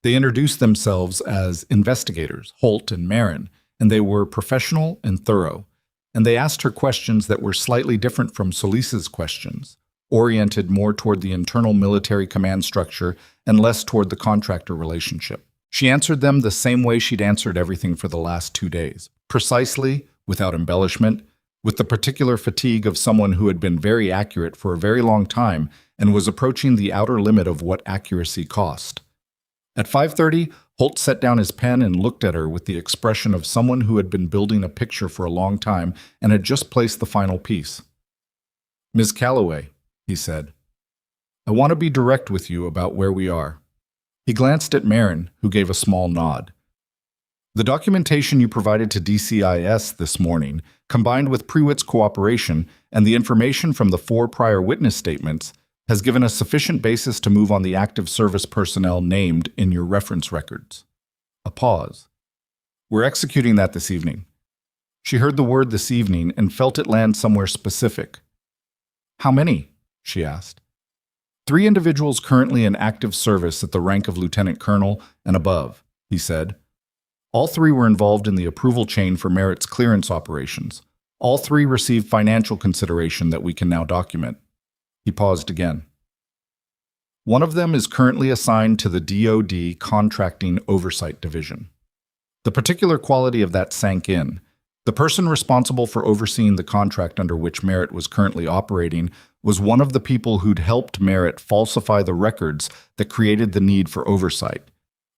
They introduced themselves as investigators, Holt and Marin, and they were professional and thorough. And they asked her questions that were slightly different from Solis's questions, oriented more toward the internal military command structure and less toward the contractor relationship. She answered them the same way she'd answered everything for the last 2 days, precisely, without embellishment, with the particular fatigue of someone who had been very accurate for a very long time and was approaching the outer limit of what accuracy cost. At 5:30, Holt set down his pen and looked at her with the expression of someone who had been building a picture for a long time and had just placed the final piece. "Miss Calloway," he said. I want to be direct with you about where we are." He glanced at Marin, who gave a small nod. "The documentation you provided to DCIS this morning, combined with Prewitt's cooperation and the information from the 4 prior witness statements, has given us sufficient basis to move on the active service personnel named in your reference records." A pause. "We're executing that this evening." She heard the word "this evening" and felt it land somewhere specific. "How many?" she asked. 3 individuals currently in active service at the rank of lieutenant colonel and above," he said. "All 3 were involved in the approval chain for Merit's clearance operations. All 3 received financial consideration that we can now document." He paused again. "One of them is currently assigned to the DoD Contracting Oversight Division." The particular quality of that sank in. The person responsible for overseeing the contract under which Merit was currently operating was one of the people who'd helped Merit falsify the records that created the need for oversight.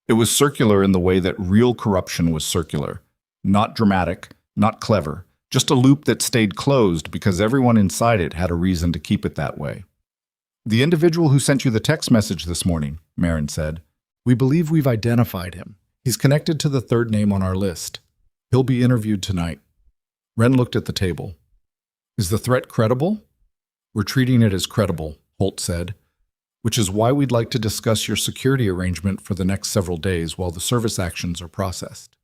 It was circular in the way that real corruption was circular. Not dramatic, not clever, just a loop that stayed closed because everyone inside it had a reason to keep it that way. "The individual who sent you the text message this morning," Marin said. "We believe we've identified him. He's connected to the 3rd name on our list. He'll be interviewed tonight." Wren looked at the table. "Is the threat credible?" "We're treating it as credible," Holt said, "which is why we'd like to discuss your security arrangement for the next several days while the service actions are processed."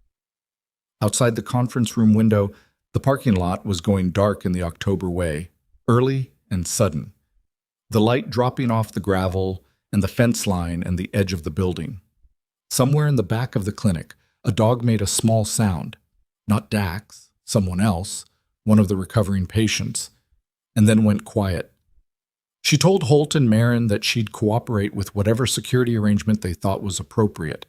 Outside the conference room window, the parking lot was going dark in the October way, early and sudden. The light dropping off the gravel and the fence line and the edge of the building. Somewhere in the back of the clinic, a dog made a small sound. Not Dax, someone else, one of the recovering patients, and then went quiet. She told Holt and Marin that she'd cooperate with whatever security arrangement they thought was appropriate.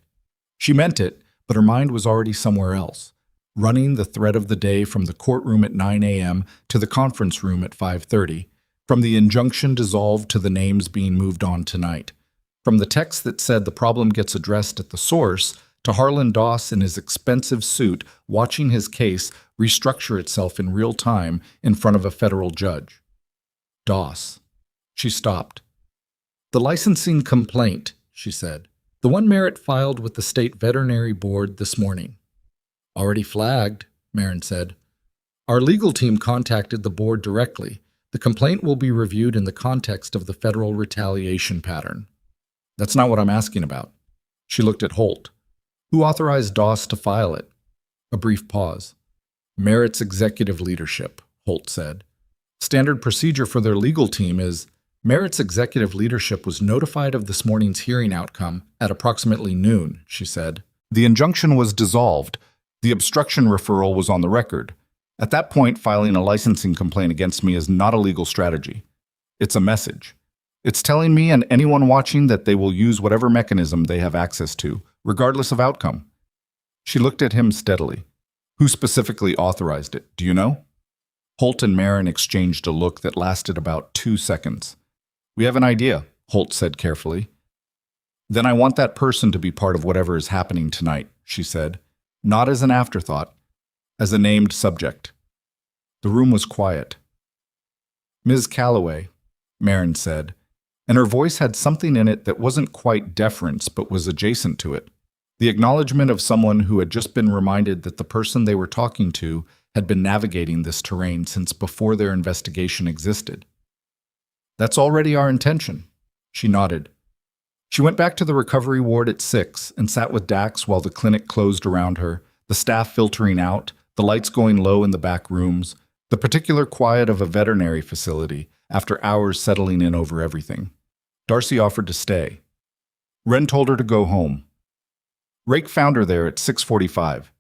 She meant it, but her mind was already somewhere else, running the thread of the day from the courtroom at 9 a.m. to the conference room at 5:30, from the injunction dissolved to the names being moved on tonight, from the text that said the problem gets addressed at the source to Harlan Doss in his expensive suit watching his case restructure itself in real time in front of a federal judge. Doss. She stopped. "The licensing complaint," she said. "The one Merit filed with the State Veterinary Board this morning." "Already flagged," Marin said. "Our legal team contacted the board directly. The complaint will be reviewed in the context of the federal retaliation pattern." "That's not what I'm asking about." She looked at Holt. "Who authorized Doss to file it?" A brief pause. "Merit's executive leadership," Holt said. "Standard procedure for their legal team is Merit's executive leadership was notified of this morning's hearing outcome at approximately noon," she said. "The injunction was dissolved. The obstruction referral was on the record. At that point, filing a licensing complaint against me is not a legal strategy. It's a message. It's telling me and anyone watching that they will use whatever mechanism they have access to, regardless of outcome." She looked at him steadily. "Who specifically authorized it? Do you know?" Holt and Marin exchanged a look that lasted about 2 seconds. "We have an idea," Holt said carefully. "Then I want that person to be part of whatever is happening tonight," she said, not as an afterthought, as a named subject. The room was quiet. "Ms. Calloway," Marin said, and her voice had something in it that wasn't quite deference but was adjacent to it. The acknowledgement of someone who had just been reminded that the person they were talking to had been navigating this terrain since before their investigation existed. "That's already our intention." She nodded. She went back to the recovery ward at 6 and sat with Dax while the clinic closed around her, the staff filtering out, the lights going low in the back rooms, the particular quiet of a veterinary facility after hours settling in over everything. Darcy offered to stay. Wren told her to go home. Rake found her there at 6:45.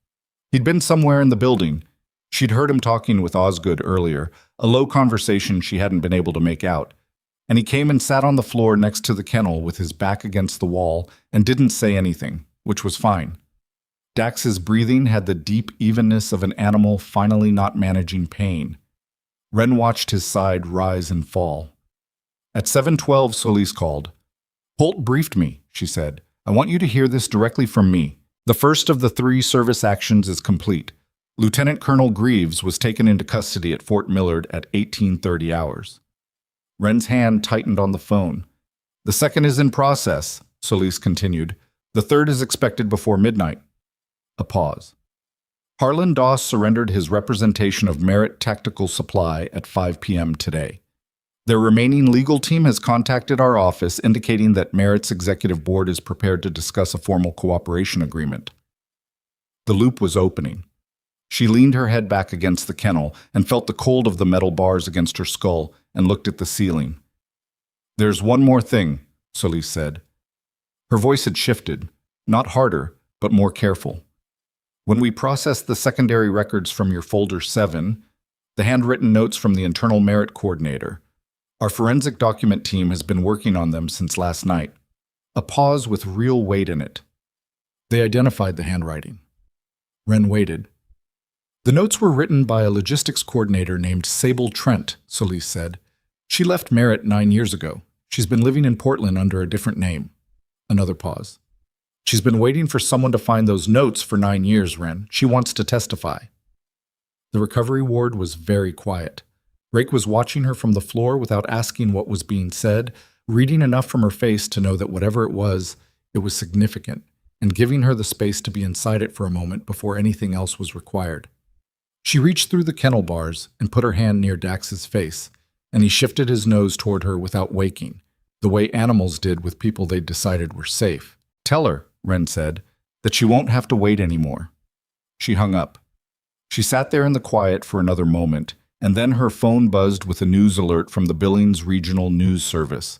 He'd been somewhere in the building. She'd heard him talking with Osgood earlier, a low conversation she hadn't been able to make out, and he came and sat on the floor next to the kennel with his back against the wall and didn't say anything, which was fine. Dax's breathing had the deep evenness of an animal finally not managing pain. Wren watched his side rise and fall. At 7:12, Solis called. "Holt briefed me," she said. "I want you to hear this directly from me. The first of the 3 service actions is complete. Lieutenant Colonel Greaves was taken into custody at Fort Millard at 18:30 hours. Wren's hand tightened on the phone. The second is in process, Solis continued. The third is expected before midnight. A pause. Harlan Doss surrendered his representation of Merit Tactical Supply at 5 p.m. today. Their remaining legal team has contacted our office indicating that Merit's executive board is prepared to discuss a formal cooperation agreement. The loop was opening. She leaned her head back against the kennel and felt the cold of the metal bars against her skull and looked at the ceiling. There's one more thing, Solis said. Her voice had shifted, not harder, but more careful. When we processed the secondary records from your folder 7, the handwritten notes from the internal merit coordinator, our forensic document team has been working on them since last night. A pause with real weight in it. They identified the handwriting. Wren waited. The notes were written by a logistics coordinator named Sable Trent, Solis said. She left Merit 9 years ago. She's been living in Portland under a different name. Another pause. She's been waiting for someone to find those notes for 9 years, Wren. She wants to testify. The recovery ward was very quiet. Rake was watching her from the floor without asking what was being said, reading enough from her face to know that whatever it was significant, and giving her the space to be inside it for a moment before anything else was required. She reached through the kennel bars and put her hand near Dax's face, and he shifted his nose toward her without waking, the way animals did with people they'd decided were safe. Tell her, Wren said, that she won't have to wait anymore. She hung up. She sat there in the quiet for another moment, and then her phone buzzed with a news alert from the Billings Regional News Service,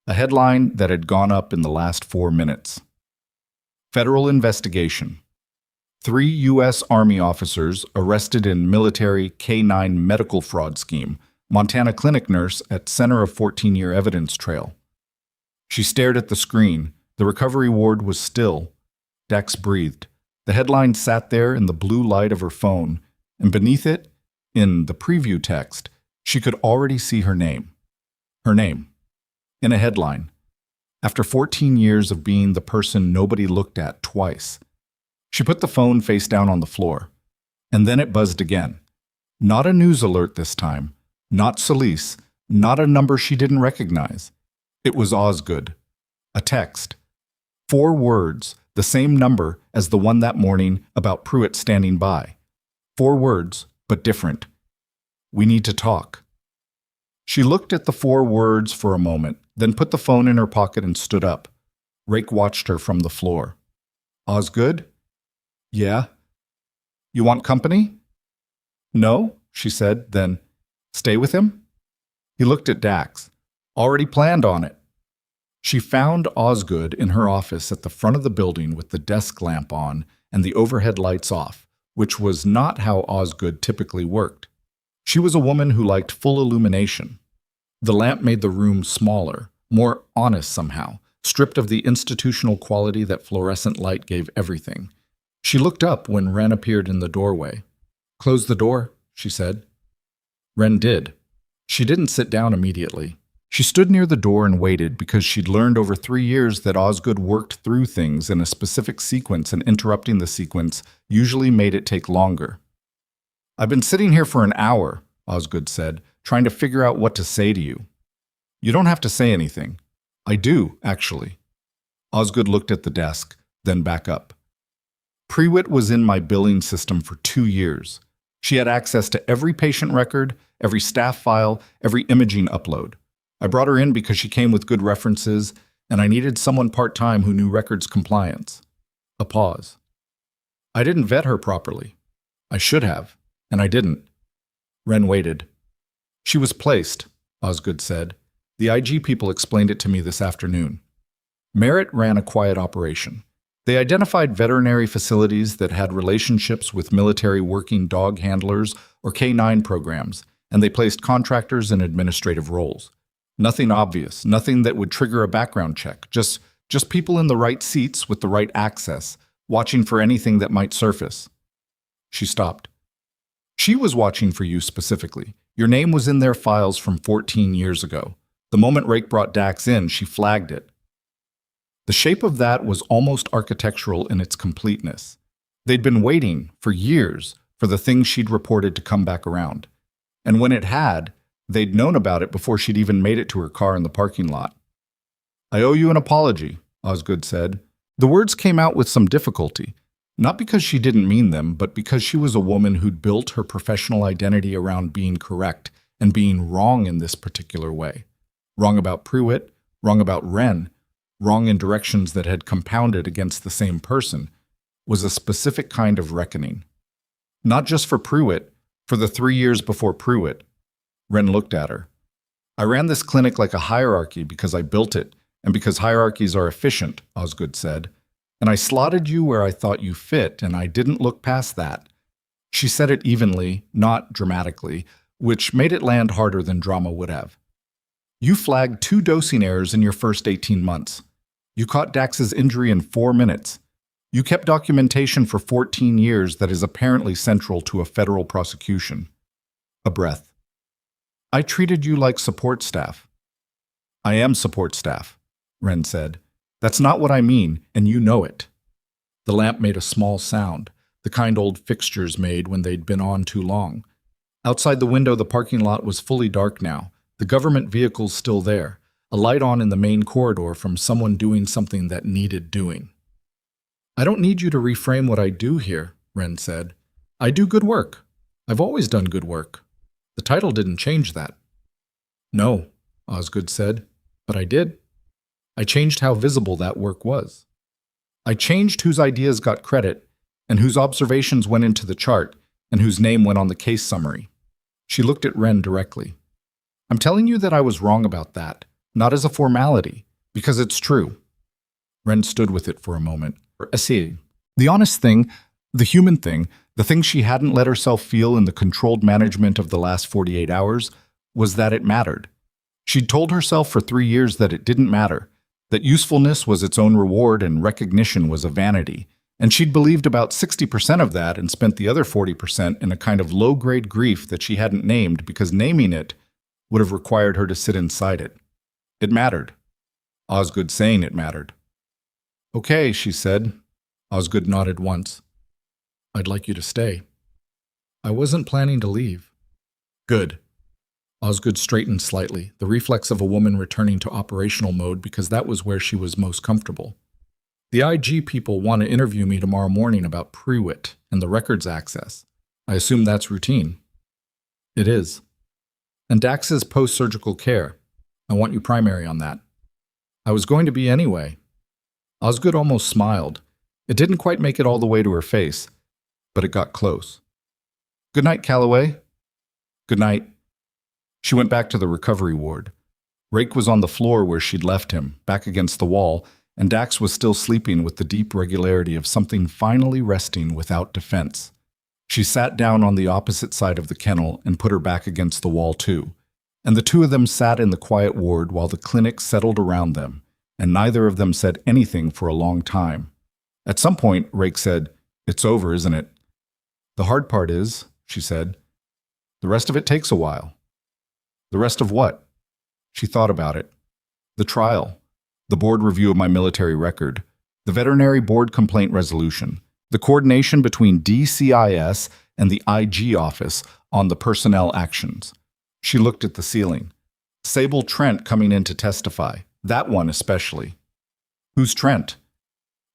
a headline that had gone up in the last 4 minutes. Federal investigation. 3 U.S. Army officers arrested in military K-9 medical fraud scheme, Montana clinic nurse at center of 14-year evidence trail. She stared at the screen. The recovery ward was still. Dax breathed. The headline sat there in the blue light of her phone, and beneath it, in the preview text, she could already see her name. Her name. In a headline. After 14 years of being the person nobody looked at twice. She put the phone face down on the floor. And then it buzzed again. Not a news alert this time. Not Solis. Not a number she didn't recognize. It was Osgood. A text. 4 words, the same number as the one that morning about Pruitt standing by. 4 words, but different. We need to talk. She looked at the 4 words for a moment, then put the phone in her pocket and stood up. Rake watched her from the floor. Osgood? Yeah. You want company? No, she said, then, stay with him? He looked at Dax. Already planned on it. She found Osgood in her office at the front of the building with the desk lamp on and the overhead lights off, which was not how Osgood typically worked. She was a woman who liked full illumination. The lamp made the room smaller, more honest somehow, stripped of the institutional quality that fluorescent light gave everything. She looked up when Wren appeared in the doorway. Close the door, she said. Wren did. She didn't sit down immediately. She stood near the door and waited because she'd learned over 3 years that Osgood worked through things in a specific sequence, and interrupting the sequence usually made it take longer. I've been sitting here for an hour, Osgood said, trying to figure out what to say to you. You don't have to say anything. I do, actually. Osgood looked at the desk, then back up. Pruitt was in my billing system for 2 years. She had access to every patient record, every staff file, every imaging upload. I brought her in because she came with good references, and I needed someone part-time who knew records compliance. A pause. I didn't vet her properly. I should have, and I didn't. Wren waited. She was placed, Osgood said. The IG people explained it to me this afternoon. Merit ran a quiet operation. They identified veterinary facilities that had relationships with military working dog handlers or K-9 programs, and they placed contractors in administrative roles. Nothing obvious, nothing that would trigger a background check, just people in the right seats with the right access, watching for anything that might surface. She stopped. She was watching for you specifically. Your name was in their files from 14 years ago. The moment Rake brought Dax in, she flagged it. The shape of that was almost architectural in its completeness. They'd been waiting for years for the thing she'd reported to come back around. And when it had, they'd known about it before she'd even made it to her car in the parking lot. I owe you an apology, Osgood said. The words came out with some difficulty, not because she didn't mean them, but because she was a woman who'd built her professional identity around being correct and being wrong in this particular way. Wrong about Pruitt, wrong about Wren, wrong in directions that had compounded against the same person, was a specific kind of reckoning. Not just for Pruitt, for the 3 years before Pruitt. Wren looked at her. I ran this clinic like a hierarchy because I built it, and because hierarchies are efficient, Osgood said. And I slotted you where I thought you fit, and I didn't look past that. She said it evenly, not dramatically, which made it land harder than drama would have. You flagged 2 dosing errors in your first 18 months. You caught Dax's injury in 4 minutes. You kept documentation for 14 years that is apparently central to a federal prosecution. A breath. I treated you like support staff. I am support staff, Wren said. That's not what I mean, and you know it. The lamp made a small sound, the kind old fixtures made when they'd been on too long. Outside the window, the parking lot was fully dark now, the government vehicles still there, a light on in the main corridor from someone doing something that needed doing. I don't need you to reframe what I do here, Wren said. I do good work. I've always done good work. The title didn't change that. No, Osgood said, but I did. I changed how visible that work was. I changed whose ideas got credit, and whose observations went into the chart, and whose name went on the case summary. She looked at Wren directly. I'm telling you that I was wrong about that, not as a formality, because it's true. Wren stood with it for a moment. The honest thing, the human thing, the thing she hadn't let herself feel in the controlled management of the last 48 hours, was that it mattered. She'd told herself for 3 years that it didn't matter, that usefulness was its own reward and recognition was a vanity, and she'd believed about 60% of that and spent the other 40% in a kind of low-grade grief that she hadn't named because naming it would have required her to sit inside it. It mattered. Osgood saying it mattered. Okay, she said. Osgood nodded once. I'd like you to stay. I wasn't planning to leave. Good. Osgood straightened slightly, the reflex of a woman returning to operational mode because that was where she was most comfortable. The IG people want to interview me tomorrow morning about Pruitt and the records access. I assume that's routine. It is. And Dax's post-surgical care. I want you primary on that. I was going to be anyway. Osgood almost smiled. It didn't quite make it all the way to her face, but it got close. Good night, Calloway. Good night. She went back to the recovery ward. Rake was on the floor where she'd left him, back against the wall, and Dax was still sleeping with the deep regularity of something finally resting without defense. She sat down on the opposite side of the kennel and put her back against the wall too, and the two of them sat in the quiet ward while the clinic settled around them, and neither of them said anything for a long time. At some point, Rake said, "It's over, isn't it?" "The hard part is," she said. "The rest of it takes a while." "The rest of what?" She thought about it. "The trial, the board review of my military record, the veterinary board complaint resolution, the coordination between DCIS and the IG office on the personnel actions." She looked at the ceiling. Sable Trent coming in to testify, that one especially. "Who's Trent?"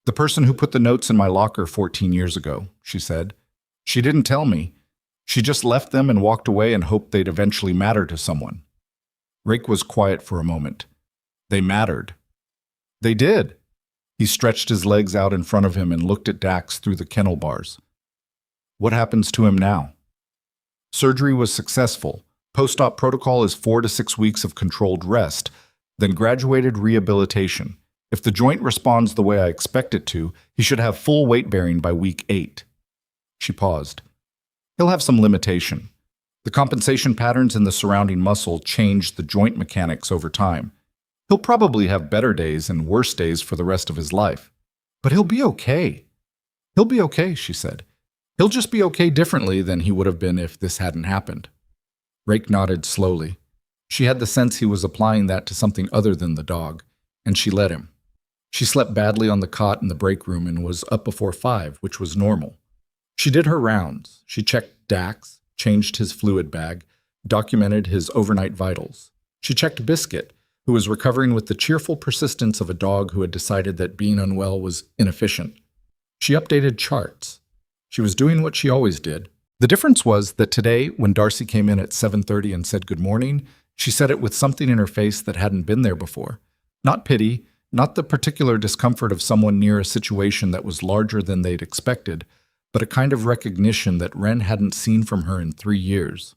"The person who put the notes in my locker 14 years ago," she said. "She didn't tell me. She just left them and walked away and hoped they'd eventually matter to someone." Rake was quiet for a moment. "They mattered." "They did." He stretched his legs out in front of him and looked at Dax through the kennel bars. "What happens to him now?" "Surgery was successful. Post-op protocol is 4 to 6 weeks of controlled rest, then graduated rehabilitation. If the joint responds the way I expect it to, he should have full weight bearing by week 8. She paused. "He'll have some limitation. The compensation patterns in the surrounding muscle change the joint mechanics over time. He'll probably have better days and worse days for the rest of his life. But he'll be okay." "He'll be okay," she said. "He'll just be okay differently than he would have been if this hadn't happened." Rake nodded slowly. She had the sense he was applying that to something other than the dog, and she let him. She slept badly on the cot in the break room and was up before 5, which was normal. She did her rounds. She checked Dax, changed his fluid bag, documented his overnight vitals. She checked Biscuit, who was recovering with the cheerful persistence of a dog who had decided that being unwell was inefficient. She updated charts. She was doing what she always did. The difference was that today, when Darcy came in at 7:30 and said good morning, she said it with something in her face that hadn't been there before. Not pity, not the particular discomfort of someone near a situation that was larger than they'd expected, but a kind of recognition that Wren hadn't seen from her in 3 years.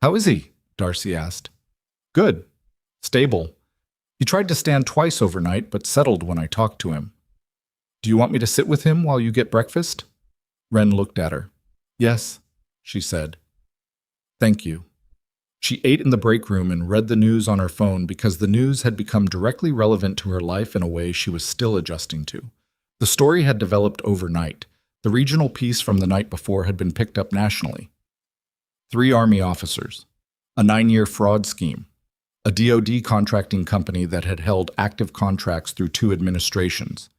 "How is he?" Darcy asked. "Good. Stable. He tried to stand twice overnight, but settled when I talked to him. Do you want me to sit with him while you get breakfast?" Wren looked at her. "Yes," she said. "Thank you." She ate in the break room and read the news on her phone because the news had become directly relevant to her life in a way she was still adjusting to. The story had developed overnight. The regional piece from the night before had been picked up nationally. 3 Army officers, a 9-year fraud scheme, a DoD contracting company that had held active contracts through 2 administrations.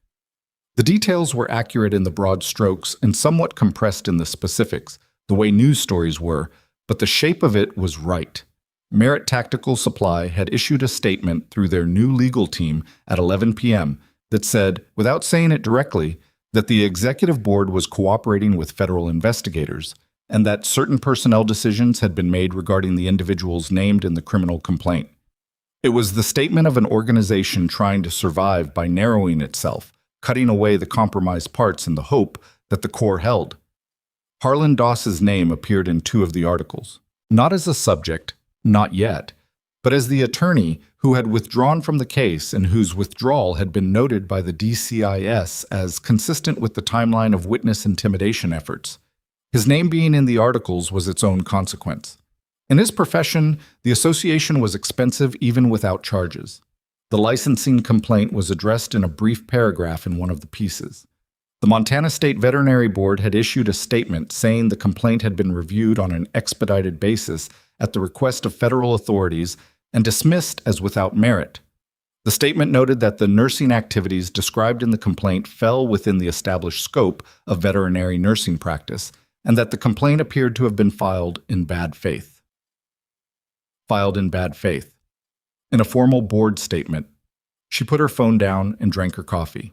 The details were accurate in the broad strokes and somewhat compressed in the specifics, the way news stories were, but the shape of it was right. Merit Tactical Supply had issued a statement through their new legal team at 11 p.m. that said, without saying it directly, that the executive board was cooperating with federal investigators and that certain personnel decisions had been made regarding the individuals named in the criminal complaint. It was the statement of an organization trying to survive by narrowing itself, cutting away the compromised parts in the hope that the core held. Harlan Doss's name appeared in 2 of the articles, not as a subject, not yet, but as the attorney who had withdrawn from the case and whose withdrawal had been noted by the DCIS as consistent with the timeline of witness intimidation efforts. His name being in the articles was its own consequence. In his profession, the association was expensive even without charges. The licensing complaint was addressed in a brief paragraph in one of the pieces. The Montana State Veterinary Board had issued a statement saying the complaint had been reviewed on an expedited basis at the request of federal authorities and dismissed as without merit. The statement noted that the nursing activities described in the complaint fell within the established scope of veterinary nursing practice, and that the complaint appeared to have been filed in bad faith. Filed in bad faith. In a formal board statement, she put her phone down and drank her coffee.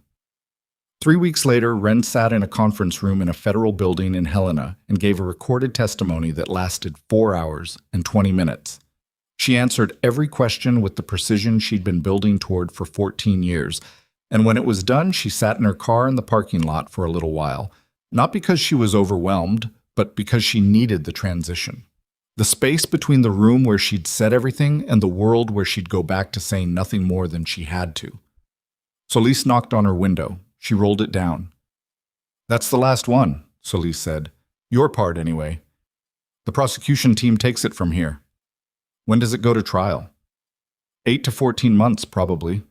3 weeks later, Wren sat in a conference room in a federal building in Helena and gave a recorded testimony that lasted 4 hours and 20 minutes. She answered every question with the precision she'd been building toward for 14 years, and when it was done, she sat in her car in the parking lot for a little while, not because she was overwhelmed, but because she needed the transition. The space between the room where she'd said everything and the world where she'd go back to saying nothing more than she had to. Solis knocked on her window. She rolled it down. "That's the last one," Solis said. "Your part, anyway. The prosecution team takes it from here." "When does it go to trial?" 8 to 14 months, probably.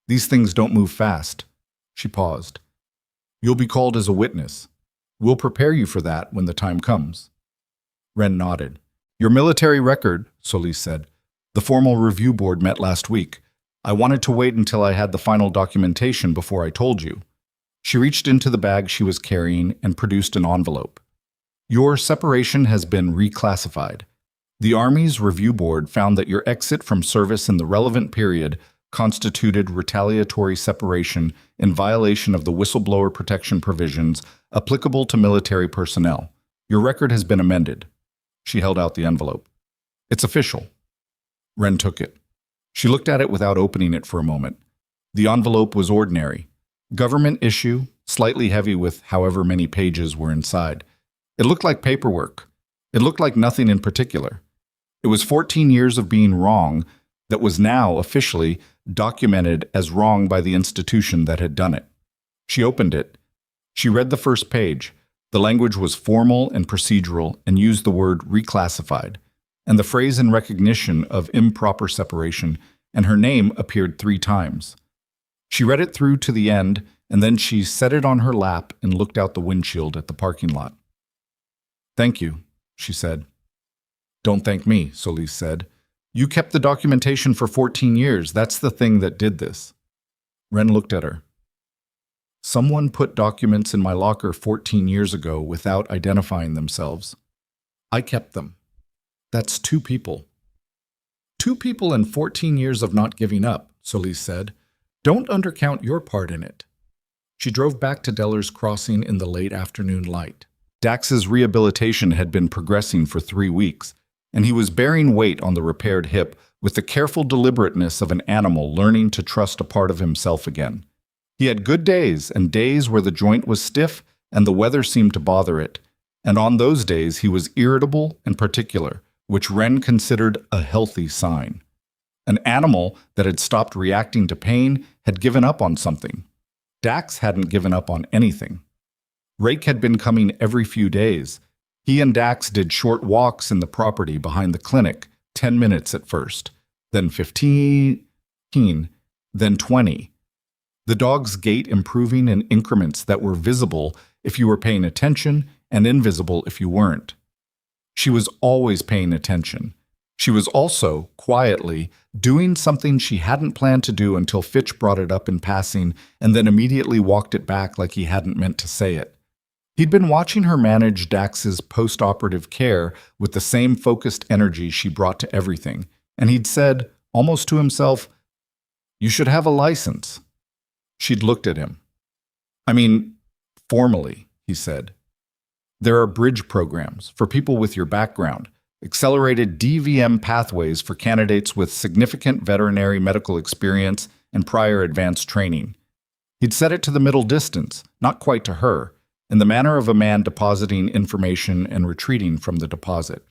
These things don't move fast." She paused. "You'll be called as a witness. We'll prepare you for that when the time comes." Wren nodded. "Your military record," Solis said. "The formal review board met last week. I wanted to wait until I had the final documentation before I told you." She reached into the bag she was carrying and produced an envelope. "Your separation has been reclassified. The Army's review board found that your exit from service in the relevant period constituted retaliatory separation in violation of the whistleblower protection provisions applicable to military personnel. Your record has been amended." She held out the envelope. "It's official." Wren took it. She looked at it without opening it for a moment. The envelope was ordinary. Government issue, slightly heavy with however many pages were inside. It looked like paperwork. It looked like nothing in particular. It was 14 years of being wrong that was now officially documented as wrong by the institution that had done it. She opened it. She read the first page. The language was formal and procedural and used the word reclassified, and the phrase in recognition of improper separation, and her name appeared 3 times. She read it through to the end, and then she set it on her lap and looked out the windshield at the parking lot. "Thank you," she said. "Don't thank me," Solis said. "You kept the documentation for 14 years. That's the thing that did this." Wren looked at her. "Someone put documents in my locker 14 years ago without identifying themselves. I kept them. That's 2 people. 2 people and 14 years of not giving up, Solis said. Don't undercount your part in it. She drove back to Deller's Crossing in the late afternoon light. Dax's rehabilitation had been progressing for 3 weeks, and he was bearing weight on the repaired hip with the careful deliberateness of an animal learning to trust a part of himself again. He had good days and days where the joint was stiff and the weather seemed to bother it, and on those days he was irritable and particular, which Wren considered a healthy sign. An animal that had stopped reacting to pain had given up on something. Dax hadn't given up on anything. Rake had been coming every few days. He and Dax did short walks in the property behind the clinic, 10 minutes at first, then 15, then 20. The dog's gait improving in increments that were visible if you were paying attention and invisible if you weren't. She was always paying attention. She was also, quietly, doing something she hadn't planned to do until Fitch brought it up in passing and then immediately walked it back like he hadn't meant to say it. He'd been watching her manage Dax's post-operative care with the same focused energy she brought to everything, and he'd said, almost to himself, "You should have a license." She'd looked at him. "I mean, formally," he said. "There are bridge programs for people with your background, accelerated DVM pathways for candidates with significant veterinary medical experience and prior advanced training." He'd said it to the middle distance, not quite to her, in the manner of a man depositing information and retreating from the deposit.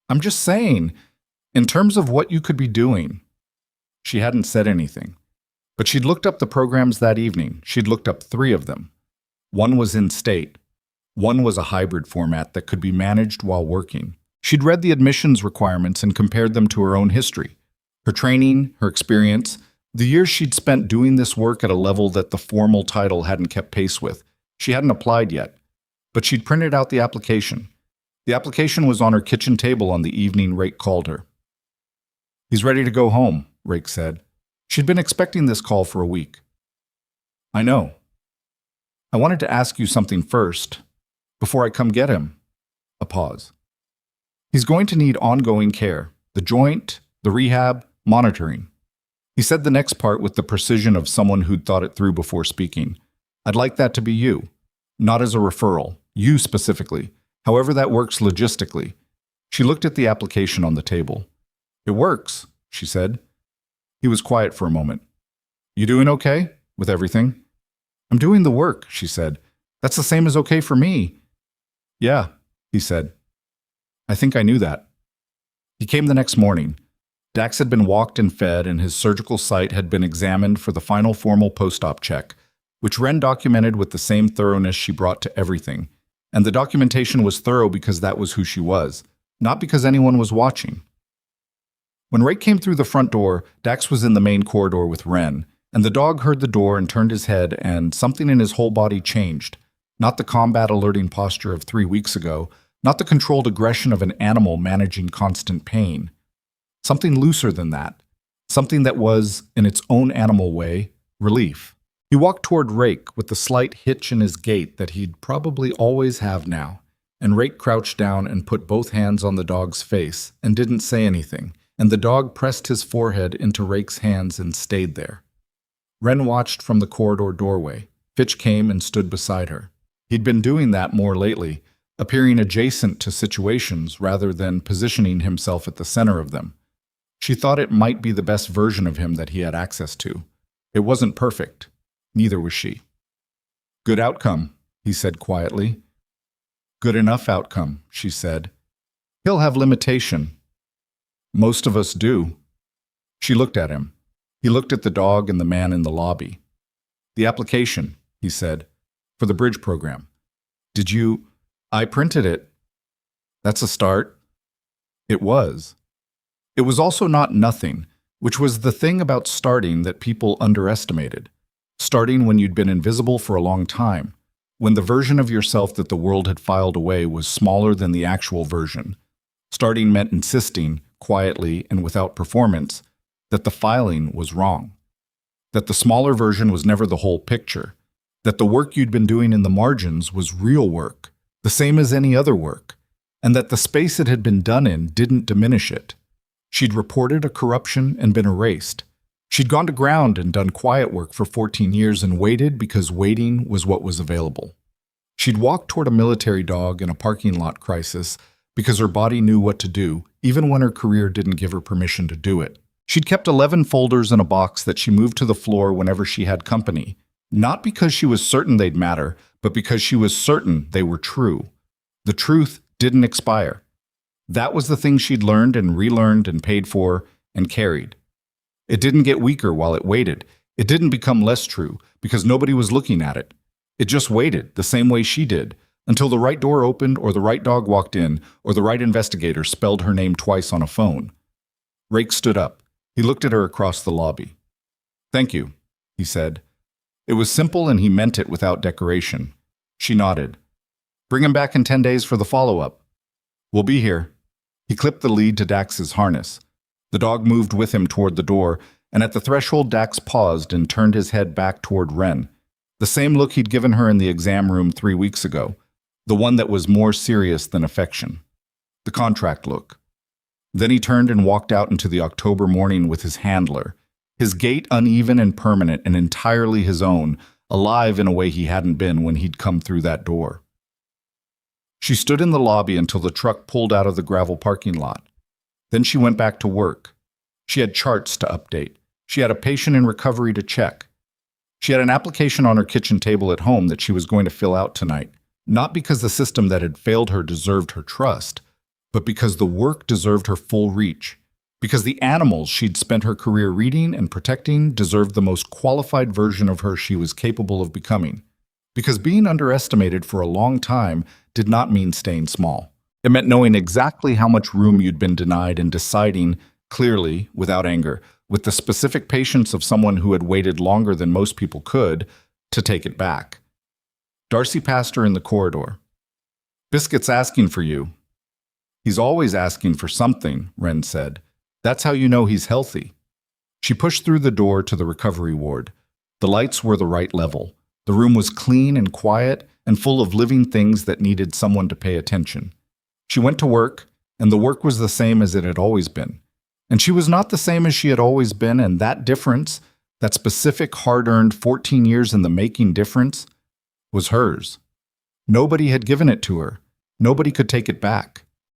"I'm just saying, in terms of what you could be doing." She hadn't said anything, but she'd looked up the programs that evening. She'd looked up 3 of them. One was in state. One was a hybrid format that could be managed while working. She'd read the admissions requirements and compared them to her own history, her training, her experience, the years she'd spent doing this work at a level that the formal title hadn't kept pace with. She hadn't applied yet, but she'd printed out the application. The application was on her kitchen table on the evening Rake called her. "He's ready to go home," Rake said. She'd been expecting this call for a week. "I know. I wanted to ask you something first, before I come get him." A pause. "He's going to need ongoing care, the joint, the rehab, monitoring." He said the next part with the precision of someone who'd thought it through before speaking. "I'd like that to be you, not as a referral, you specifically, however that works logistically." She looked at the application on the table. "It works," she said. He was quiet for a moment. "You doing okay with everything?" "I'm doing the work," she said. "That's the same as okay for me." "Yeah," he said. "I think I knew that." He came the next morning. Dax had been walked and fed, and his surgical site had been examined for the final formal post-op check, which Wren documented with the same thoroughness she brought to everything. And the documentation was thorough because that was who she was, not because anyone was watching. When Rake came through the front door, Dax was in the main corridor with Wren, and the dog heard the door and turned his head, and something in his whole body changed. Not the combat alerting posture of 3 weeks ago, not the controlled aggression of an animal managing constant pain. Something looser than that. Something that was, in its own animal way, relief. He walked toward Rake with the slight hitch in his gait that he'd probably always have now, and Rake crouched down and put both hands on the dog's face and didn't say anything, and the dog pressed his forehead into Rake's hands and stayed there. Wren watched from the corridor doorway. Fitch came and stood beside her. He'd been doing that more lately, appearing adjacent to situations rather than positioning himself at the center of them. She thought it might be the best version of him that he had access to. It wasn't perfect. Neither was she. "Good outcome," he said quietly. "Good enough outcome," she said. "He'll have limitation." "Most of us do." She looked at him. He looked at the dog and the man in the lobby. "The application," he said, "for the bridge program. Did you—" "I printed it." "That's a start." It was. It was also not nothing, which was the thing about starting that people underestimated. Starting when you'd been invisible for a long time, when the version of yourself that the world had filed away was smaller than the actual version. Starting meant insisting, quietly and without performance, that the filing was wrong. That the smaller version was never the whole picture. That the work you'd been doing in the margins was real work, the same as any other work, and that the space it had been done in didn't diminish it. She'd reported a corruption and been erased. She'd gone to ground and done quiet work for 14 years and waited because waiting was what was available. She'd walked toward a military dog in a parking lot crisis because her body knew what to do, even when her career didn't give her permission to do it. She'd kept 11 folders in a box that she moved to the floor whenever she had company, not because she was certain they'd matter, but because she was certain they were true. The truth didn't expire. That was the thing she'd learned and relearned and paid for and carried. It didn't get weaker while it waited. It didn't become less true because nobody was looking at it. It just waited the same way she did, until the right door opened or the right dog walked in or the right investigator spelled her name twice on a phone. Rake stood up. He looked at her across the lobby. "Thank you," he said. It was simple and he meant it without decoration. She nodded. "Bring him back in 10 days for the follow-up." "We'll be here." He clipped the lead to Dax's harness. The dog moved with him toward the door, and at the threshold Dax paused and turned his head back toward Wren. The same look he'd given her in the exam room 3 weeks ago. The one that was more serious than affection. The contract look. Then he turned and walked out into the October morning with his handler, his gait uneven and permanent and entirely his own, alive in a way he hadn't been when he'd come through that door. She stood in the lobby until the truck pulled out of the gravel parking lot. Then she went back to work. She had charts to update. She had a patient in recovery to check. She had an application on her kitchen table at home that she was going to fill out tonight. Not because the system that had failed her deserved her trust, but because the work deserved her full reach. Because the animals she'd spent her career reading and protecting deserved the most qualified version of her she was capable of becoming. Because being underestimated for a long time did not mean staying small. It meant knowing exactly how much room you'd been denied and deciding, clearly, without anger, with the specific patience of someone who had waited longer than most people could, to take it back. Darcy passed her in the corridor. "Biscuit's asking for you." "He's always asking for something," Wren said. "That's how you know he's healthy." She pushed through the door to the recovery ward. The lights were the right level. The room was clean and quiet and full of living things that needed someone to pay attention. She went to work, and the work was the same as it had always been. And she was not the same as she had always been, and that difference, that specific hard-earned 14 years in the making difference, was hers. Nobody had given it to her. Nobody could take it back.